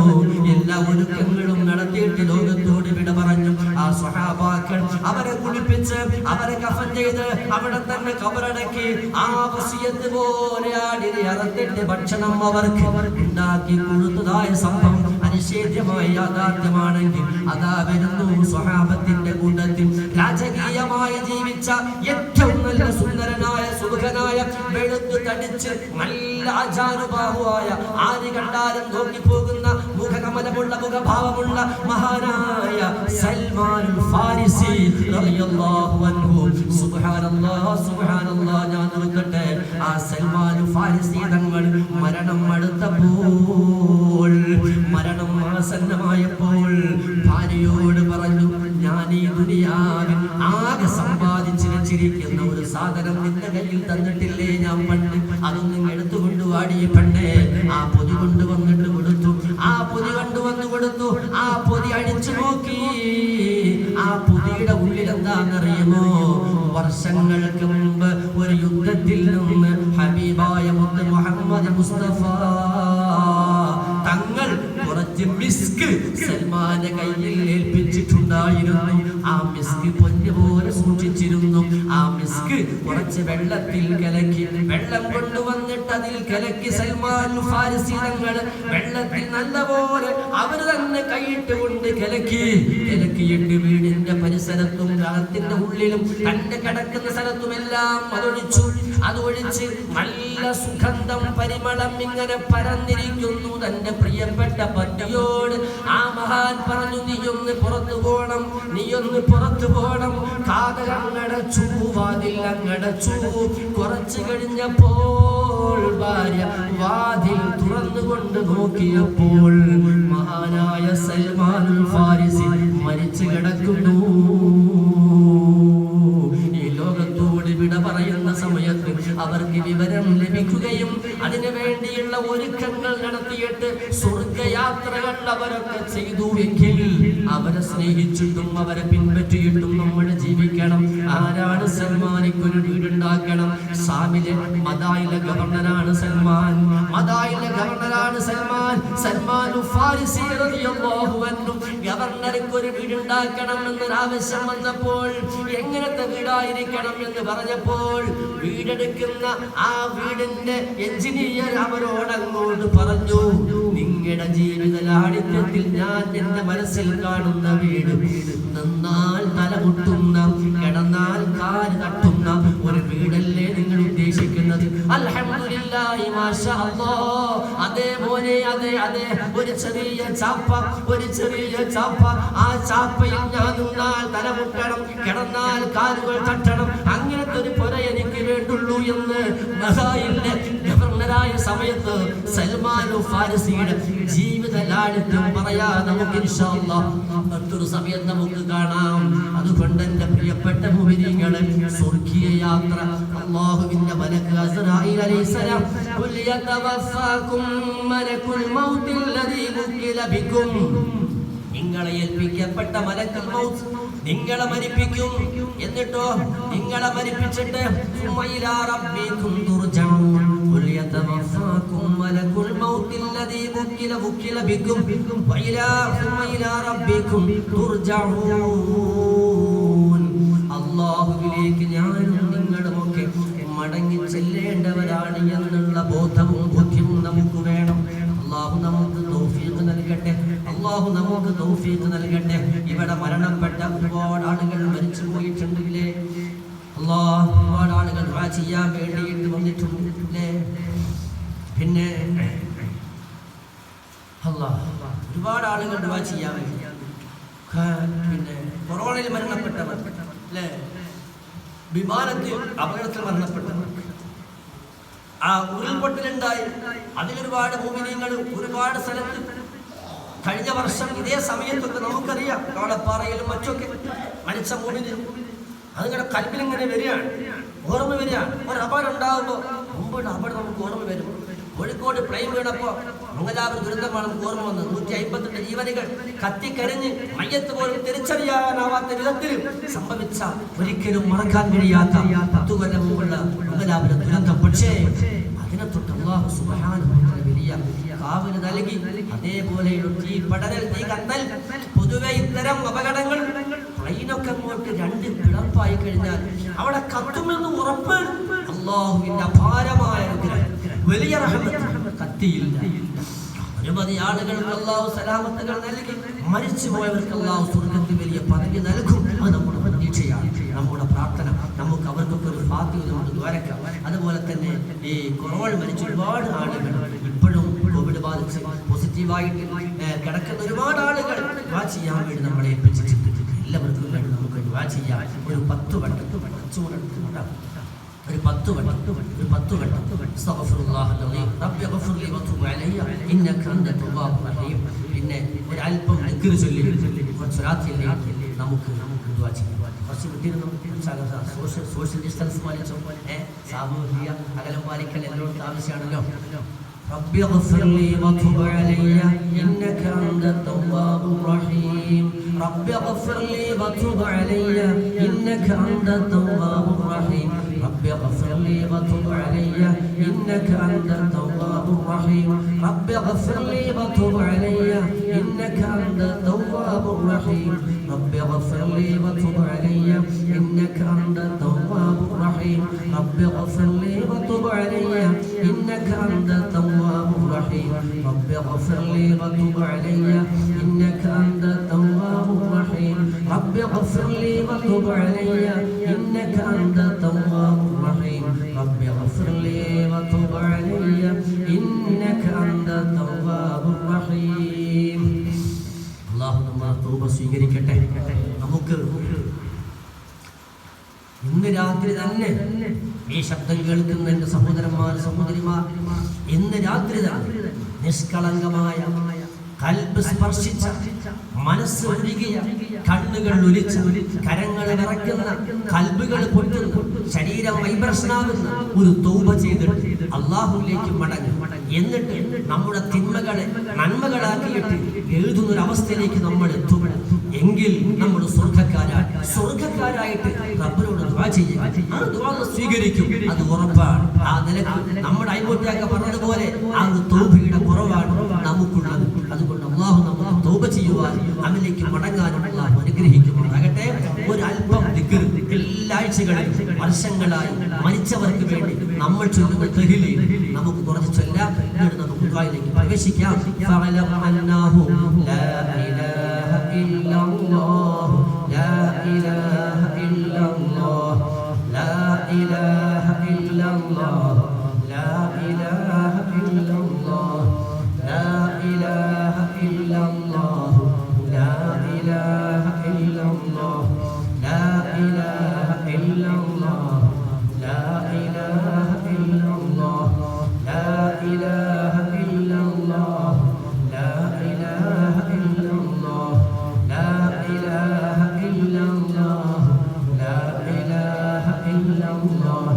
എല്ലാ ഒരുക്കങ്ങളും നടത്തിയിട്ട് ലോകത്തോട് വിട പറഞ്ഞു. ആ സ്വഹാബാക്കൾ അവരെ കുളിപ്പിച്ച് അവരെ കഫൻ ചെയ്ത് അവിടെ തന്നെ കബറടക്കി ആ വസിയത്ത് പോലെ ആടിനെ അറുത്തിട്ട് ഭക്ഷണം അവർക്ക് ഉണ്ടാക്കി കൊടുത്തതായ സംഭവം അനിഷേധ്യമായ യാഥാർത്ഥ്യമാണെങ്കിൽ അതാ വരുന്നു സ്വഹാബത്തിന്റെ കൂട്ടത്തിൽ രാജകീയമായി ജീവിച്ച ഏറ്റവും നല്ല സുന്ദരനായ സുഖനായ വെളുത്തു തടിച്ച് നല്ല ആചാരബാഹുവായ ആര് കണ്ടാലും നോക്കിപ്പോകുന്ന മുഖകമലമുള്ള മുഖഭാവമുള്ള മഹാനായ സൽമാനുൽ ഫാരിസി റളിയല്ലാഹു അൻഹു. സുബ്ഹാനല്ലാഹ് സുബ്ഹാനല്ലാഹ്. ഞാൻ നിർത്തട്ടെ. ആ സൽമാനുൽ ഫാരിസി തങ്ങൾ മരണം അടുത്തപ്പോൾ, മരണം ആസന്നമായപ്പോൾ ഭാര്യയോട് പറഞ്ഞു, ഞാൻ ഈ ദുനിയാവിൽ ആകെ സമ്പാദിച്ചു വെച്ചിരിക്കുന്ന ഒരു സാധനം നിന്റെ കയ്യിൽ തന്നിട്ടില്ലേ ഞാൻ പണ്ട്, അതൊന്നും എടുത്തുകൊണ്ട് വാടി പെണ്ണെ. ആ പൊതി കൊണ്ടുവന്നിട്ട് കൊടുത്തു. ആ പൊതി കൊണ്ടുവന്ന് കൊടുത്തു. ആ പൊതി അടിച്ചു നോക്കി. ആ പൊതിയുടെ ഉള്ളിൽ എന്താണെന്നറിയുമോ? വർഷങ്ങൾക്ക് മുമ്പ് ഒരു യുദ്ധത്തിൽ നിന്ന് ഹബീബായ മുത്ത് മുഹമ്മദ് മുസ്തഫ തങ്ങൾ കുറച്ച് മിസ്ക് സൽമാന്റെ കയ്യിൽ ഏൽപ്പിച്ചിട്ടുണ്ടായിരുന്നു. ആ മിസ്ക് പൊന്നുപോലെ സൂക്ഷിച്ചിരുന്നു. ആ മിസ്ക് കുറച്ച് വെള്ളത്തിൽ കലക്കി, വെള്ളം കൊണ്ടുവന്നിട്ട് അതിൽ കലക്കി സൽമാൻ ഫാരിസി തങ്ങൾ വെള്ളത്തിൽ നല്ലപോലെ അവർ തന്നെ കൈയിട്ട് കൊണ്ട് കലക്കിയിട്ട് വീടിന്റെ പരിസരത്തും അകത്തിന്റെ ഉള്ളിലും തന്റെ കിടക്കുന്ന സ്ഥലത്തുമെല്ലാം അതൊഴിച്ച് നല്ല സുഗന്ധം പരിമളം ഇങ്ങനെ പരന്നിരിക്കുന്നു. തന്റെ പ്രിയപ്പെട്ട പത്നിയോട് ആ മഹാൻ പറഞ്ഞു, നീയൊന്ന് പുറത്തു പോകണം, നീയൊന്ന് പുറത്തു പോകണം. കാതകടച്ചു, വാതിലടച്ചു. കുറച്ചു കഴിഞ്ഞപ്പോൾ ഭാര്യ വാതിൽ തുറന്നുകൊണ്ട് നോക്കിയപ്പോൾ മഹാനായ സൽമാനുൽ ഫാരിസി മരിച്ചു കിടക്കുന്നു. ഈ ലോകത്തോട് വിട പറയുന്ന സമയത്ത് അവർക്ക് വിവരം ലഭിക്കുകയും അതിനു വേണ്ടിയുള്ള ഒരുക്കങ്ങൾ നടത്തിയിട്ട് സ്വർഗയാത്രകൾ അവരൊക്കെ ചെയ്തു. എങ്കിൽ അവരെ സ്നേഹിച്ചിട്ടും അവരെ പിൻപറ്റിയിട്ടും നമ്മൾ ജീവിക്കണം. ആരാണ് സൽമാനിക്കൊരു വീടുണ്ടാക്കണം? സാമിലെ മദായിലെ ഗവർണറാണ് സൽമാൻ. മദായിലെ ഗവർണറാണ് സൽമാൻ. സൽമാനുൽ ഫാരിസി റളിയല്ലാഹു അൻഹു ഗവർണർക്ക് ഒരു വീടുണ്ടാക്കണം എന്നൊരാവശ്യം വന്നപ്പോൾ എങ്ങനത്തെ വീടായിരിക്കണം എന്ന് പറഞ്ഞപ്പോൾ വീടെടുക്കുന്ന ആ വീടിന്റെ എഞ്ചിനീയർ അവരോട് അങ്ങോട്ട് പറഞ്ഞു, നിങ്ങളുടെ ജീവിത ലാളിത്യത്തിൽ ഞാൻ എന്റെ മനസ്സിൽ കാണുന്ന വീട് നിന്നാൽ തലമുട്ടുന്ന, കിടന്നാൽ കാല് തട്ടുന്ന ഒരു വീടല്ലേ നിങ്ങൾ ഉദ്ദേശിക്കുന്നത്? അൽഹംദുലില്ലാഹി മാഷാ അല്ലാഹ്. അതേ മോനെ, അതെ അതെ, ഒരു ചെറിയ ചാപ്പ. ആ ചാപ്പയിൽ ഞാൻ നിന്നാൽ തലമുട്ടണം, കിടന്നാൽ കാലുകൾ തട്ടണം. അങ്ങനത്തെ ഒരു പുര എനിക്ക് വേണ്ടുള്ളൂ എന്ന് മദായിലെ ഗവർണറായ സമയത്ത് സൽമാനുൽ ഫാരിസിയുടെ ജീവിത ലാളിത്യം പറയാൻ നമുക്ക് ഇൻഷാ അല്ലാഹ് മറ്റൊരു സമയം നമുക്ക് കാണാം. അതുകൊണ്ട് എന്റെ പ്രിയപ്പെട്ട മുഅ്മിനീങ്ങളെ, സ്വർഗീയ യാത്ര അല്ലാഹുവിന്റെ മലക്ക് അസ്റായീൽ അലൈഹിസ്സലാം ഖുൽ യതവഫാകും മലക്കുൽ മൗത്ത് അല്ലദീ വുക്കില ബികും, നിങ്ങളെ ഏൽപ്പിക്കപ്പെട്ട മലക്കുൽ മൗത്ത് നിങ്ങളെ മരിപ്പിക്കും. എന്നിട്ടോ നിങ്ങളെ മരിപ്പിച്ചിട്ട് സുമ്മയിലാ റബ്ബികും തുർജഊൻ ഖുൽ യതവഫാകും മലക്കുൽ മൗത്ത് അല്ലദീ വുക്കില ബികും വഇലാ സുമ്മയിലാ റബ്ബികും തുർജഊൻ. അല്ലാഹുവിലേക്ക് ഞാനും നിങ്ങളുമൊക്കെ മടങ്ങി ചെല്ലേണ്ടവരാണ് എന്നുള്ള ബോധവും ബുദ്ധിയും നമുക്ക് വേണം. അല്ലാഹു നമുക്ക് തൗഫീഖ് നൽകട്ടെ. അല്ലാഹു നമുക്ക് തൗഫീഖ് നൽകട്ടെ. ഇവിടെ മരണപ്പെട്ട ഒരുപാട് ആളുകൾ മരിച്ചു പോയിട്ടുണ്ടല്ലേ? അല്ലാഹ് ഒരുപാട് ആളുകൾ ദുആ ചെയ്യാൻ വേണ്ടിയിട്ട് വന്നിട്ടുണ്ടല്ലേ? പിന്നെ അല്ലാഹ് ഒരുപാട് ആളുകൾ ദുആ ചെയ്യാൻ വേണ്ടി, പിന്നെ കൊറോണയിൽ മരണപ്പെട്ടവർ അല്ലേ, വിമാനത്തിൽ അപകടത്തിൽ മരണപ്പെട്ടവർ, ആ ഉരുൾപൊട്ടലുണ്ടായി അതിലൊരുപാട് മുഅ്മിനീങ്ങൾ ഒരുപാട് സ്ഥലത്ത് കഴിഞ്ഞ വർഷം ഇതേ സമയത്തൊക്കെ നമുക്കറിയാം കവളപ്പാറയിലും മറ്റൊക്കെ മരിച്ച മുഅ്മിനീൻ അതിങ്ങനെ കൽബിലിങ്ങനെ വരികയാണ്, ഓർമ്മ വരികയാണ്. ഒരു അപകടം ഉണ്ടാകുമ്പോൾ മുമ്പോട്ട് അപകടം നമുക്ക് ഓർമ്മ വരും. കോഴിക്കോട് പ്ലെയിൻ വീണപ്പോൾ മംഗലാപുരം ദുരന്തമാണ് നമുക്ക് ഓർമ്മ വന്നത്. 158 ജീവനുകൾ കത്തിക്കരിഞ്ഞ് മയ്യത്ത് പോലും തിരിച്ചറിയാനാവാത്ത വിധത്തിൽ സംഭവിച്ച ഒരിക്കലും മറക്കാൻ കഴിയാത്ത 10 കൊല്ലം മുമ്പുള്ള മംഗലാപുരം ദുരന്തം. പക്ഷേ അതിനെ തൊട്ട് അല്ലാഹു സുബ്ഹാനഹു വ തആല വലിയ കാവൽ നൽകി. അതേപോലെയുള്ള തീ പടരൽ, തീ കത്തൽ, പൊതുവെ ഇത്തരം അപകടങ്ങൾ പ്ലെയിനൊക്കെ അങ്ങോട്ട് 2 പിളർപ്പായി കഴിഞ്ഞാൽ അവിടെ കത്തുമെന്ന് ഉറപ്പ് അല്ലാഹുവിന്റെ അപാരമായ അനുഗ്രഹം, വലിയ റഹ്മത്ത്. കത്തിയില്ല. നിരവധി ആളുകൾക്ക് അല്ലാഹു സലാമത്തുകൾ നൽകി. മരിച്ചു പോയവർക്ക് അല്ലാഹു സ്വർഗ്ഗത്തിൽ വലിയ പദവി നൽകും. അത് നമ്മുടെ പ്രതീക്ഷയാണ്, നമ്മുടെ പ്രാർത്ഥന. നമുക്ക് അവർക്കൊക്കെ ഒരു ഫാത്തിഹ നമുക്ക് ദ്വാരക്കാം. അതുപോലെ തന്നെ ഈ കൊറോണ മരിച്ച ഒരുപാട് ആളുകൾ ഇപ്പോഴും കോവിഡ് ബാധ ബാധിച്ച് പോസിറ്റീവായിട്ട് കിടക്കുന്ന ഒരുപാട് ആളുകൾ ദുആ ചെയ്യാൻ വേണ്ടി നമ്മളെ ഏൽപ്പിച്ചിട്ടുണ്ട്. എല്ലാവർക്കും വേണ്ടി നമുക്ക് ദുആ ചെയ്യാം. ഒരു 10 വട്ടം ഒരു 10 വട്ടം അസ്തഗ്ഫിറുല്ലാഹൽ അലീം റബ്ബി ഗ്ഫിർലി വതുബ് അലയ്യ ഇന്നക അൻത തവ്വാബുർ റഹീം. പിന്നെ ഒരു അല്പം ദിക്ർ ചൊല്ലി സ്വലാത്തിലേക്ക് നമുക്ക് ദുആ ചെയ്യാം. കുറച്ച് വിട്ടിരുന്നു സോഷ്യൽ ഡിസ്റ്റൻസ് പാലിച്ചോ, സാമൂഹിക അകലം പാലിക്കൽ എല്ലാവർക്കും ആവശ്യമാണല്ലോ. رب اغفر لي وتب علي إنك أنت التواب الرحيم. رب اغفر لي وتب علي إنك أنت التواب الرحيم. رب اغفر لي وتب علي إنك أنت التواب الرحيم. رب اغفر لي وتب علي إنك أنت التواب الرحيم. رب اغفر لي وتب علي إنك أنت التواب الرحيم. رب اغفر لي وتب علي إنك أنت التواب الرحيم. رب اغفر لي وتب علي إنك أنت التواب الرحيم. رب اغفر لي وتب علي إنك أنت التواب الرحيم. رب اغفر لي وتب علي إنك أنت التواب الرحيم. അല്ലാഹു നമ്മുടെ തൗബ സ്വീകരിക്കട്ടെ. നമുക്ക് ഇന്ന് രാത്രി തന്നെ ഈ ശബ്ദം കേൾക്കുന്ന എൻ്റെ സഹോദരന്മാർ സഹോദരിമാർ, ഇന്ന് രാത്രി തന്നെ നിഷ്കളങ്കമായ കൽബ് സ്പർശിച്ച, മനസ്സ് ഒഴുകിയ, കണ്ണുകൾ ഒലിച്ച, കരങ്ങൾ വിറയ്ക്കുന്ന, കൽബുകൾ പൊട്ടുന്ന, ശരീരം വൈബ്രേഷനാകുന്ന ഒരു തൗബ ചെയ്തിട്ട് അല്ലാഹുവിലേക്ക് മടങ്ങും. എന്നിട്ട് നമ്മുടെ തിന്മകളെ നന്മകളാക്കിയിട്ട് എഴുതുന്നൊരവസ്ഥയിലേക്ക് നമ്മൾ എത്തും. എങ്കിൽ നമ്മൾ സ്വർഗക്കാരായിട്ട് റബ്ബിനോട് ദുആ ചെയ്യും. ആ ദുആ സ്വീകരിക്കും, അത് ഉറപ്പാണ്. ആ നിലക്ക് നമ്മുടെ അയ്മൂറ്റൊക്കെ പറഞ്ഞതുപോലെ ആ ഒരു തൗബയുടെ കുറവാണ് നമുക്കുള്ളത്. അതുകൊണ്ട് അല്ലാഹു നമുക്ക് തൗബ ചെയ്യുവാൻ, അവനിലേക്ക് മടങ്ങാനും അല്ലാഹു അനുഗ്രഹിക്കുമാറാകട്ടെ. ഒരു അല്പം ദിക്ർ എല്ലാ ആഴ്ചകളിലും വർഷങ്ങളായി മരിച്ചവർക്ക് വേണ്ടി നമ്മൾ ചൊല്ലുന്ന തഹ്ലീൽ നമുക്ക് കുറച്ച് ചൊല്ലാം. എന്നിട്ട് നമുക്ക് ദുആയിലേക്ക് പ്രവേശിക്കാം. ഫഅലം അന്നഹു ലാ ഇലാഹ ഇല്ലല്ലാഹ് ലാ ഇലാഹ ഇല്ലല്ലാഹ് ലാ ഇലാഹ ഇല്ലല്ലാഹ് ലാ ഇലാഹ ഇല്ലല്ലാഹ് ലാ ഇലാഹ ഇല്ലല്ലാഹ് ലാ ഇലാഹ ഇല്ലല്ലാഹ് ലാ ഇലാഹ ഇല്ലല്ലാഹ് ലാ ഇലാഹ ഇല്ലല്ലാഹ് ലാ ഇലാഹ ഇല്ലല്ലാഹ് ലാ ഇലാഹ ഇല്ലല്ലാഹ് ലാ ഇലാഹ ഇല്ലല്ലാഹ് ലാ ഇലാഹ ഇല്ലല്ലാഹ്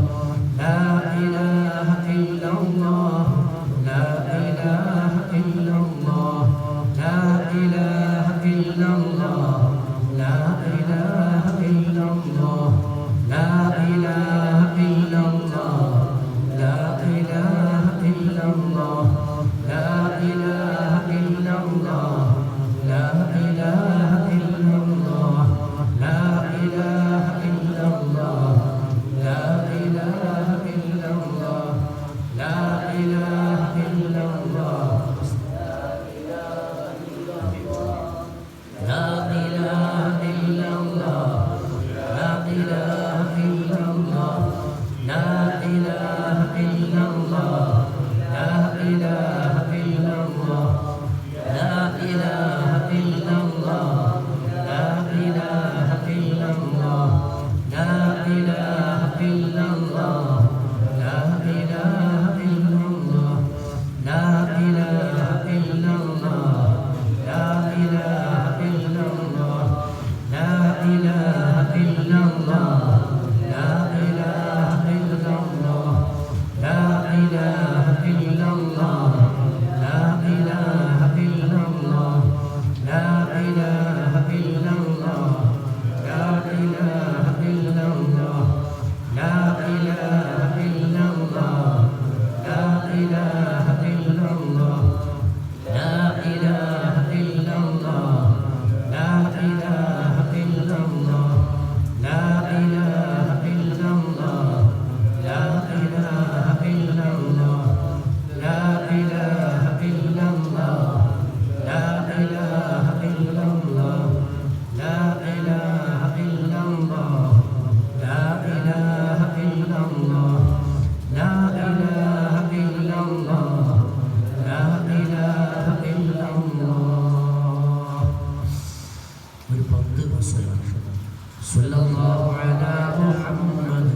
സല്ലല്ലാഹു അലാ മുഹമ്മദ്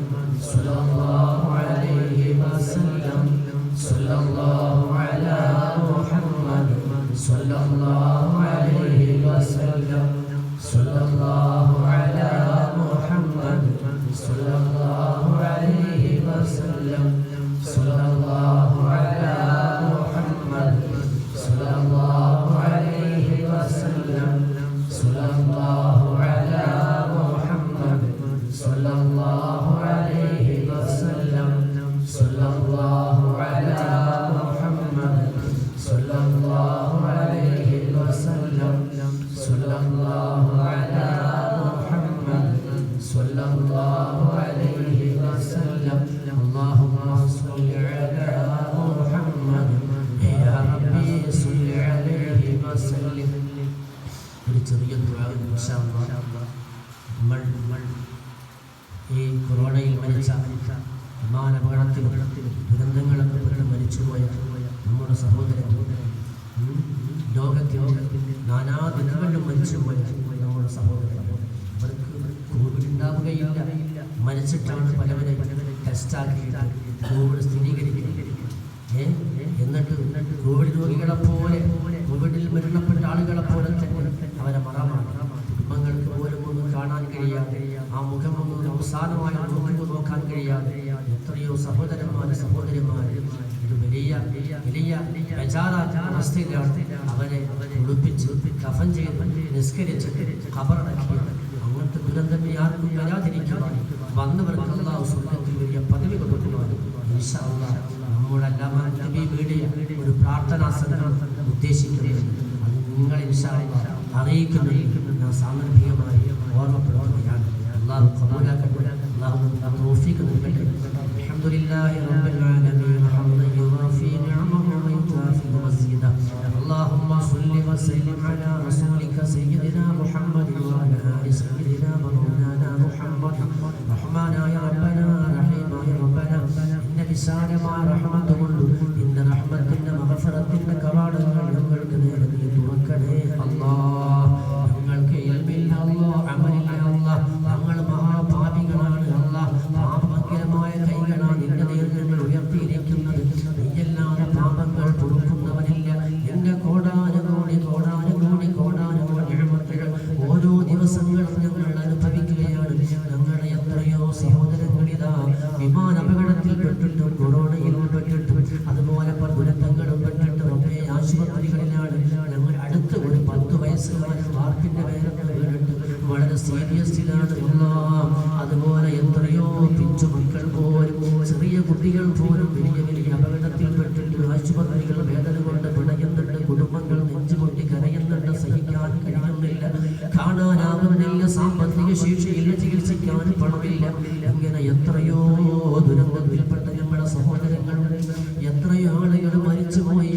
സല്ലല്ലാഹു അലൈഹി വസല്ലം സല്ലല്ലാഹു അലാ മുഹമ്മദ് സല്ലല്ലാഹു അലൈഹി വസല്ലം സല്ലല്ലാഹു അലാ മുഹമ്മദ് സല്ലല്ലാഹു അലൈഹി വസല്ലം സല്ലല്ലാഹു അലാ മുഹമ്മദ് സല്ലല്ലാഹു അലൈഹി വസല്ലം സല്ലല്ലാഹു അലാ മുഹമ്മദ് സല്ലല്ലാഹു അലൈഹി വസല്ലം സല്ലല്ലാഹു അലാ മുഹമ്മദ് സല്ലല്ലാഹു അലൈഹി വസല്ലം സല്ലല്ലാഹു അലാ മുഹമ്മദ് സല്ലല്ലാഹു അലൈഹി വസല്ലം اللهم صل على محمد يا ربي صل عليه وسلم. ഒരു ചെറിയ ദുആ ഇൻഷാ അല്ലാഹ്. നമ്മൾ ഈ കൊറോണയിൽ മരിച്ച വിമാനാപകടത്തിൽ ദുരന്തങ്ങളൊക്കെ പെട്ട് മരിച്ചുപോയ നമ്മുടെ സഹോദരൻ, ലോകത്തിൻ്റെ നാനാദിനങ്ങളിലും മരിച്ചുപോയ നമ്മുടെ സഹോദരൻ, അവർക്ക് കോവിഡ് ഉണ്ടാവുകയില്ല, മരിച്ചിട്ടാണ് പലവരെ ടെസ്റ്റാക്കിയിട്ട് കോവിഡ് സ്ഥിരീകരിക്കുന്നത്. എന്നിട്ട് കോവിഡ് രോഗികളെ പോലെ, കോവിഡിൽ മരണപ്പെട്ട ആളുകളെ പോലെ തന്നെ അവരെ മറമാണ്. കുടുംബങ്ങൾക്ക് പോലും ഒന്നും കാണാൻ കഴിയാതെ, ആ മുഖമൊന്നും അവസാനമായി നോക്കാൻ കഴിയാതെ എത്രയോ സഹോദരിമാർ ഇത് വലിയ അവസ്ഥയിലാണ് അവരെ ഉടുപ്പിച്ച് കഫൻ ചെയ്ത് നിസ്കരിച്ച് ഖബറടക്കിയത്. അങ്ങനത്തെ ദുരന്തം ആർക്കും വരാതിരിക്കുവാൻ, വന്നവർക്ക് അല്ലാഹു സ്വർഗ്ഗത്തിൽ വലിയ പദവി കൊടുക്കുവാൻ ഇൻഷാ അല്ലാഹ് നമ്മുടെ അല്ലാമ നബി മീഡിയ ഒരു പ്രാർത്ഥനാ സംഘം ഉദ്ദേശിക്കുന്നുണ്ട്. അത് നിങ്ങൾ ഇൻഷാ അല്ലാഹ് അറിയിക്കുന്നുണ്ട്. ഞാൻ സാന്ദർഭികമായി ഓർമ്മപ്പെടുത്തുകയാണ്. അല്ലാഹു ഖബൂലാക്കട്ടെ, അല്ലാഹു നമുക്ക് തൗഫീഖ് നൽകട്ടെ. അൽഹംദുലില്ലാഹി റബ്ബിൽ ആലമീൻ ഹംദൻ യുവാഫി നിഅമഹു വയുകാഫി മസീദ. اللهم صل وسلم على رسولك سيدنا محمد وعلى آل سيدنا مولانا محمد. رحمنا يا ربنا رحيم يا ربنا إن വിശാലമായ റഹ്മത്ത് കൊണ്ട് നിന്റെ റഹ്മത്തിന്റെ മഗ്ഫിറത്തിന്റെ കവാടങ്ങൾ ഞങ്ങൾക്ക് നേരെ നീ തുറക്കണേ അല്ലാഹ്. ഞങ്ങൾക്ക് ഇൽമില്ല അല്ലാഹ്, അമലില്ല അല്ലാഹ്. ഞങ്ങൾ മഹാപാപികളാണ് അല്ലാഹ്. പാപമംഗലമായ കൈകളാണ് നിന്റെ നേരെ ഞങ്ങൾ ഉയർത്തിയിരിക്കുന്നത്. നീയല്ലാതെ പാപങ്ങൾ പൊറുക്കുന്നവനില്ല. എന്റെ കോടാനുകോടി നിഅമത്തുകൾ ഓരോ ദിവസങ്ങളും ഞങ്ങൾ അനുഭവിക്കുകയാണ്. ഞങ്ങളുടെ എത്രയോ സഹോദരങ്ങളിതാ വിമാനാപകടത്തിൽ പെട്ടിട്ടും കൊറോണയിൽ പെട്ടിട്ടും അതുപോലെ ദുരന്തങ്ങളും പെട്ടിട്ടും ഒക്കെ ആശുപത്രികളിലാണ്. ഞങ്ങൾ അടുത്ത് ഒരു 10 വയസ്സുകാരൻ വാർപ്പിന്റെ മേലൊക്കെ വീണിട്ട് വളരെ സീരിയസിലാണ്. അതുപോലെ എത്രയോ പിഞ്ചു മക്കൾ പോലും, ചെറിയ കുട്ടികൾ പോലും വലിയ അപകടത്തിൽ പെട്ടിട്ട് ആശുപത്രികൾ വേദന കൊണ്ട് പിടയുന്നുണ്ട്. കുടുംബങ്ങൾ നെഞ്ചുകൊട്ടി കരയുന്നുണ്ട്. സഹിക്കാൻ കഴിയുന്നില്ല, കാണാനാകുന്നില്ല, സാമ്പത്തിക ശേഷിയില്ല, ചികിത്സിക്കാൻ പണമില്ല. ഇങ്ങനെ എത്രയോ ദുരന്തത്തിൽപ്പെട്ട നമ്മുടെ സഹോദരങ്ങൾ, എത്രയോ ആളുകൾ മരിച്ചുപോയി.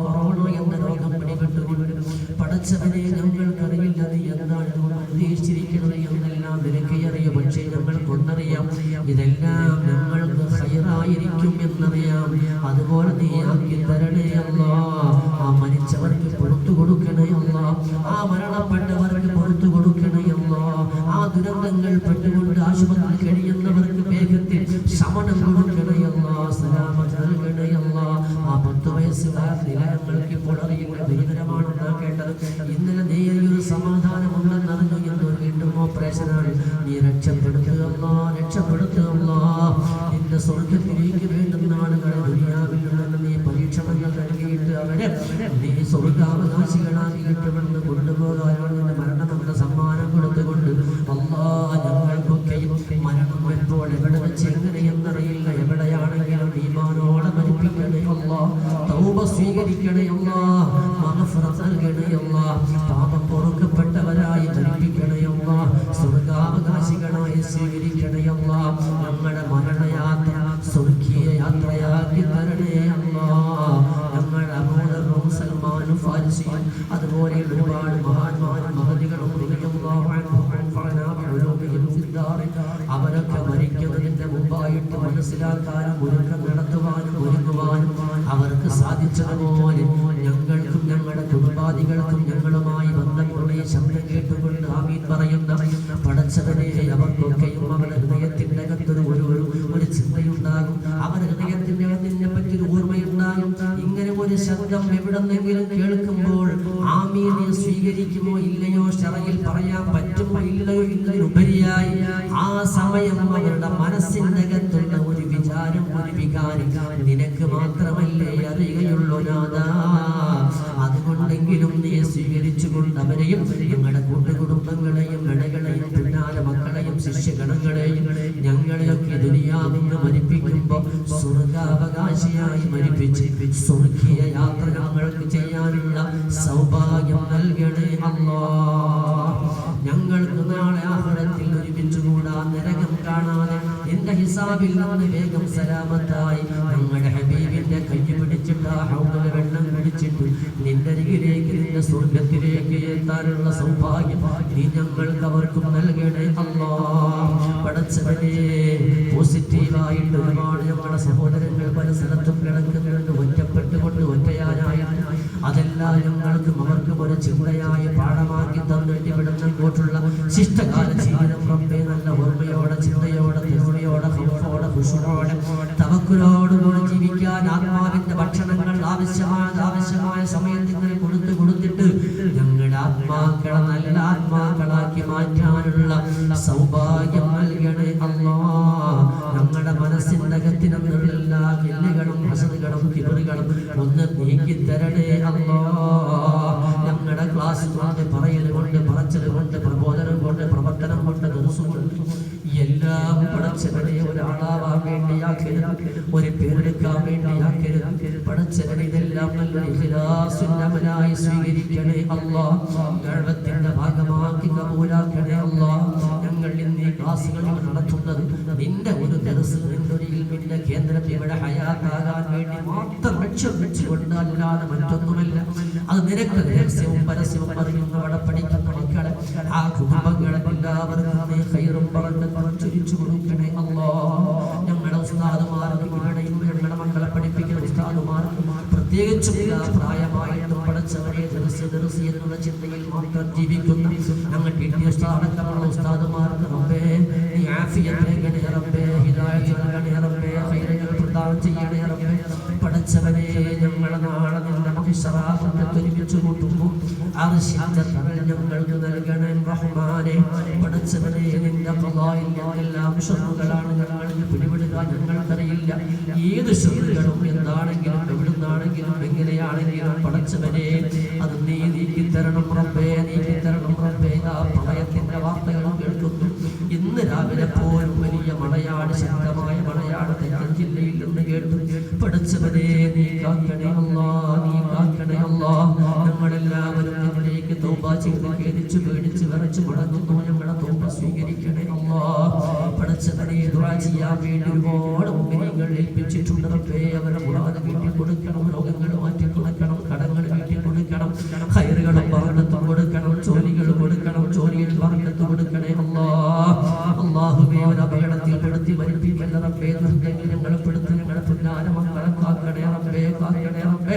കൊറോണ എന്ന രോഗം പിടിപെട്ടുകൊണ്ട് പടച്ചവനെ ഞങ്ങൾക്കറിയില്ല നീ എന്താണ് ഉദ്ദേശിച്ചിരിക്കുന്നത് എന്നെല്ലാം നിനക്കറിയാം. പക്ഷേ ഞങ്ങൾക്കൊന്നറിയാം, ഇതെല്ലാം ഞങ്ങൾക്ക് ഹൈറായിരിക്കും എന്നറിയാം. അതുപോലെ നീ ആക്കി തരണേ അല്ലാഹ്. ആ മരിച്ചവർക്ക് പുറത്തു കൊടുക്കണേ അല്ലാഹ്. ആ മരണപ്പെട്ടവർക്ക് പുറത്തു കൊടുക്കണേ അല്ലാഹ്. ആ ദുരന്തങ്ങൾ പെട്ടുകൊണ്ട് ആശുപത്രി കഴിയുന്നവർക്ക് വേഗത്തിൽ ശമനം കൊടുക്കണേ അല്ലാഹ്. സലാമത്ത് നൽകണേ അല്ലാഹ്. ആ 10 വയസ്സുകാർ നിലയങ്ങൾക്ക് ഇപ്പോൾ അറിയില്ല, ഗുരുതരമാണെന്നാ കേട്ടത്. ഇന്നലെ നേരിയൊരു സമാധാനമുണ്ടെന്നറിഞ്ഞു. എന്തോ വീണ്ടും ഓപ്പറേഷനാണ്. നീ രക്ഷപ്പെടുത്തുക അല്ലാഹ്, രക്ഷപ്പെടുത്തുക അല്ലാഹ്. നിന്റെ സ്വർഗത്തിലേക്ക് വേണ്ടുന്ന ആളുകളെ ദുനിയാവിൽ നിന്ന് നീ പരീക്ഷണങ്ങൾ നൽകിയിട്ട് അവരെ നീ സ്വർഗാവകാശികളാക്കിയിട്ട് ഇവിടുന്ന് കൊണ്ടുപോകാനാണ് നിന്റെ മരണം നമ്മുടെ സമ്മാനം കൊടുത്തുകൊണ്ട് അല്ലാഹ് ഞങ്ങൾക്കൊക്കെയും മരണം വരുമ്പോൾ എവിടെ വെച്ച് എങ്ങനെയെന്നറിയില്ല, എവിടെയാണെങ്കിലും ഈമാനോടെ മരിപ്പിക്കണേ അല്ലാഹ്. തൗബ സ്വീകരിക്കണേ അല്ലാഹ്. മഗ്ഫിറത്ത് നൽകണേ അല്ലാഹ്. പാപം പൊറുക്കപ്പെട്ടവരായി മരിപ്പിക്കണേ അല്ലാഹ്. സ്വർഗാവകാശികളായി സ്വീകരിക്കണേ അല്ലാഹ്. ഞങ്ങളുടെ മരണയാത്ര സ്വർഗീയ യാത്രയാക്കി തരണേ അല്ലാഹ്. ഞങ്ങളുടെ അബൂദറും സൽമാനും ഫാരിസിയും അതുപോലെ ഒരുപാട് മഹാന്മാരും മഹതികളും അവരൊക്കെ മരിക്കുന്നതിന്റെ മുമ്പായിട്ട് മനസ്സിലാക്കാനും ഒരുക്കം നടത്തുവാനും ഒരുങ്ങുവാനും അവർക്ക് സാധിച്ചതുപോലെ ഞങ്ങൾക്കും ഞങ്ങളുടെ കുടുംബാദികൾക്കും ഞങ്ങളുമായി ബന്ധമുള്ള ശബ്ദം കേട്ടുകൊണ്ട് ആമീൻ പറയും. പടച്ചവനെ അവർക്കൊക്കെയും അവരുടെ ഹൃദയത്തിൻ്റെ അകത്തൊരു ഒരു ചിന്തയുണ്ടാകും, അവരുടെ ഹൃദയത്തിൻ്റെ അകത്തിനെ പറ്റി ഒരു ഓർമ്മയുണ്ടാകും. ഇങ്ങനെ ഒരു ശബ്ദം എവിടെന്നെങ്കിലും കേൾക്കുമ്പോൾ ആമീനെ സ്വീകരിക്കുമോ ഇല്ലയോ, ശറയിൽ പറയാൻ പറ്റുമോ ഇല്ലയോ എന്നതിനുപരിയായി ആ സമയം അവരുടെ മനസ്സിൻ്റെ അകത്തുള്ള ഒരു വിചാരം, ഒരു വികാരം നിനക്ക് മാത്രമല്ലേ അറിയുകയുള്ളൂ നാഥാ. അതുകൊണ്ടെങ്കിലും നീ സ്വീകരിച്ചുകൊണ്ട് അവരെയും ഞങ്ങളുടെ കൂട്ടുകുടുംബങ്ങളെയും ഇടകളെയും പിന്നാലെ മക്കളെയും ശിഷ്യഗണങ്ങളെയും ഞങ്ങളെയൊക്കെ ദുനിയാവിന് മരിപ്പിക്കുമ്പോൾ സ്വർഗാവകാശിയായി മരിപ്പിച്ച് സ്വർഗീയ യാത്ര ഞങ്ങൾക്ക് ചെയ്യാനുള്ള സൗഭാഗ്യം നൽകണേ അല്ലാഹ്. ഞങ്ങൾക്ക് നാളെ ആഖിറത്തിൽ ഒരുമിച്ച് കൂടാൻ, നരകം കാണാതെ നിന്റെ ഹിസാബിൽ നിന്ന് വേഗം സലാമത്തായി ഞങ്ങളുടെ ഹബീബിന്റെ കൈ പിടിച്ചിട്ട് ആ ഹൗദിൽ വെള്ളം കുടിച്ചിട്ട് നിന്റെ അരികിലേക്ക്, നിന്റെ സ്വർഗത്തിലേക്ക് എത്താനുള്ള സൗഭാഗ്യം നീ ഞങ്ങൾക്ക് അവർക്കും നൽകണേ അല്ലാഹ്. പടച്ചവനെ, പോസിറ്റീവായിട്ട് ഒരുപാട് ഞങ്ങളുടെ സഹോദരങ്ങൾ പല സ്ഥലത്തും കിടക്കുന്നുണ്ട്, ഒറ്റപ്പെട്ടുകൊണ്ട് ഒറ്റയാനായിട്ട്. അതെല്ലാം ഞങ്ങൾക്കും അവർക്കും ഒരു ചിന്തയായി പാഠമാക്കി തന്നിട്ട് ഇവിടുന്ന് ഇങ്ങോട്ടുള്ള ശിഷ്ടകാല ജീവിതം റബ്ബേ നല്ല ഓർമ്മയോടെ, ചിന്തയോടെ, തെളിവോടെ, ഹൗഫോടെ, ഖുശൂഅോടെ, തവക്കുലോടുകൂടി ജീവിക്കാൻ ആത്മാവിന്റെ ഭക്ഷണങ്ങൾ ആവശ്യമായ സമയത്ത് ഇങ്ങനെ കൊടുത്തിട്ട് ഞങ്ങളുടെ ആത്മാക്കളെ നല്ല ആത്മാക്കളാക്കി മാറ്റാനുള്ള സൗഭാഗ്യം നൽകണേ അല്ലാഹ്. ഞങ്ങളുടെ മനസ്സിന്റെ അകത്തിനുള്ള എല്ലാ കില്ലുകളും ഹസദുകളും കിബറുകളും ഒന്ന് നീക്കിത്തരണേ അല്ലാഹ്. ഞങ്ങളുടെ ക്ലാസ് കൊണ്ട്, പറയൽ കൊണ്ട്, പറച്ചൽ കൊണ്ട്, പ്രബോധനം കൊണ്ട്, പ്രവർത്തനം കൊണ്ട്, ദർസും കൊണ്ട് എല്ലാം പടച്ചവനെ ഒരാളാവാൻ വേണ്ടിയാക്കരുത്, ഒരു പേരെടുക്കാൻ വേണ്ടിയാക്കരുത്. പടച്ചവനെ ഇതെല്ലാം നല്ല ഇഖ്ലാസിന്റെ അമലായി സ്വീകരിക്കണേ അല്ലാഹ്. ദഅവത്തിന്റെ ഭാഗമാക്കി കബൂലാക്കണേ അല്ലാഹ്. ഞങ്ങൾ ഇന്ന് ഈ ക്ലാസുകൾ നടത്തുന്നത് നിന്റെ ഒരു ദർസ്, നിന്റെ ഒരു ഇൽമിന്റെ കേന്ദ്രം ഇവിടെ ഹയാത്താകാൻ വേണ്ടി മാത്രം ലക്ഷ്യം വെച്ചുകൊണ്ട് അല്ലാതെ മറ്റൊന്നുമല്ല. അത് നിനക്ക് രഹസ്യവും പരസ്യവും അറിയുന്ന അവിടെ പഠിക്കുന്ന മക്കളെ, ആ കുടുംബങ്ങളെ എല്ലാവർക്കും നീ ഖൈറും ബറക്കത്തും ചൊരിച്ചു കൊടുക്കണേ അല്ലാഹ്. ഞങ്ങളുടെ ഉസ്താദുമാർക്കും ഇവിടെയും ഞങ്ങളുടെ മക്കളെ പഠിപ്പിക്കുന്ന ഉസ്താദുമാർക്കും പ്രത്യേകിച്ചും പ്രായമായിട്ടും പടച്ചവനെ ദർസ് എന്നുള്ള ചിന്തയിൽ മാത്രം ജീവിക്കുന്ന ഞങ്ങൾ അടക്കമുള്ള ഉസ്താദുമാർക്ക് റബ്ബേ നീ ആഫിയത്ത് നൽകണേ റബ്ബേ, ഹിദായത്ത് നൽകണേ റബ്ബേ, ഖൈറുകൾ പ്രദാനം ചെയ്യണേ റബ്ബേ. പടച്ചവനെ, ഞങ്ങളെ നാളെ നിന്റെ മഹിശറാഫത്തെ ഒരുമിച്ച് കൂട്ടുമ്പോൾ അർശിന്റെ തണൽ ഞങ്ങൾക്ക് നൽകണേ റഹ്മാനെ. പടച്ചവനെ, നിന്റെ ഖളായിൽ എന്തെല്ലാം ശർറുകളാണ് ഞങ്ങൾക്ക് പിടിപെടുക ഞങ്ങൾക്കറിയില്ല. ഏത് ശർറുകളും എന്താണെങ്കിലും എവിടുന്നാണെങ്കിലും എങ്ങനെയാണെങ്കിലും പടച്ചവനെ അത് നീ നീക്കിത്തരണം റബ്ബേ, നീക്കിത്തരണം റബ്ബേ. ആ പ്രളയത്തിന്റെ വാർത്തകളും കേൾക്കുന്നു. ഇന്ന് രാവിലെ പോലും വലിയ മഴയാണ്, ശക്തമായ മഴയാണ് തെക്കൻ ജില്ലയിൽ നിന്ന് കേട്ടു. പടച്ചവനെ, നീ കാക്കണേ അല്ലാഹ്, നീ കാക്കണേ അല്ലാഹ്. ഞങ്ങളെല്ലാവരും നിന്നിലേക്ക് തൗബ ചെയ്ത് ഖേദിച്ചു പേടിച്ച് വിറച്ചു മടങ്ങുന്നു. ഞങ്ങളെ തൗബ സ്വീകരിക്കണേ അല്ലാഹ്. പടച്ചവനെ, ദുആ ചെയ്യാൻ വേണ്ടി ഒരുപാട് മുഅ്മിനീങ്ങൾ ഏൽപ്പിച്ചിട്ടുണ്ട് റബ്ബേ. അവരുടെ മുറാദ് വീട്ടി കൊടുക്കണം, രോഗങ്ങൾ മാറ്റി കൊടുക്കണം, കടങ്ങൾ വീട്ടി കൊടുക്കണം, ഖൈറുകളും ബറക്കത്തും കൊടുക്കണം, ജോലികൾ കൊടുക്കണം, ജോലിയിൽ ബറക്കത്ത് കൊടുക്കണേ അല്ലാഹ്. അല്ലാഹുവേ, ഒരു അപകടത്തിൽ പെടുത്തി മരിപ്പിക്കല്ല റബ്ബേ. ദുർഗങ്ങൾ ഞങ്ങളെ പെടുത്തി ഞങ്ങളെ പിന്നാലെ മക്കളെ കാക്കണേ റബ്ബേ, കാക്കണേ റബ്ബേ.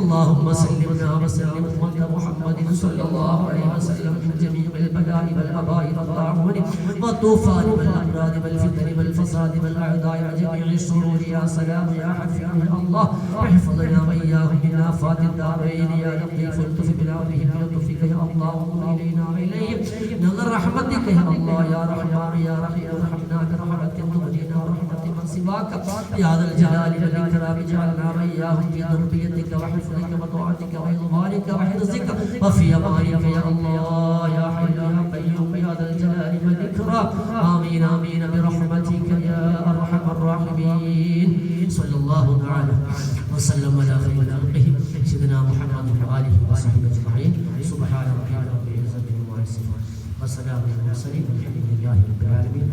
اللهم سلمنا وسلم أمة محمد صلى الله عليه وسلم من جميع البلاء والأباء والطاعون والطوفان والأمراض والفتن والفساد والأعداء وجميع الشرور. يا سلام يا حفيظ الله، احفظنا وإياهم من آفات الدارين. يا لطيف الطف بنا بهم بلطفك يا الله، انظر إلينا وإليهم نظر رحمتك يا الله. يا رحمن يا رحيم ارحمنا برحمة تغنينا ورحمة من سواك. يا ذا الجلال والإكرام اجعلنا وإياهم في ذريتك وحفظك وطاعتك وإضمارك وحرزك وفي أمانك يا الله يا حي يا قيوم يا ذا الجلال والإكرام. آمين آمين برحمتك يا أرحم الراحمين. صلى الله تعالى وسلم على خير خلقه سيدنا محمد وآله وصحبه أجمعين. سبحان ربك رب العزة عما يصفون وسلام على المرسلين والحمد لله رب العالمين.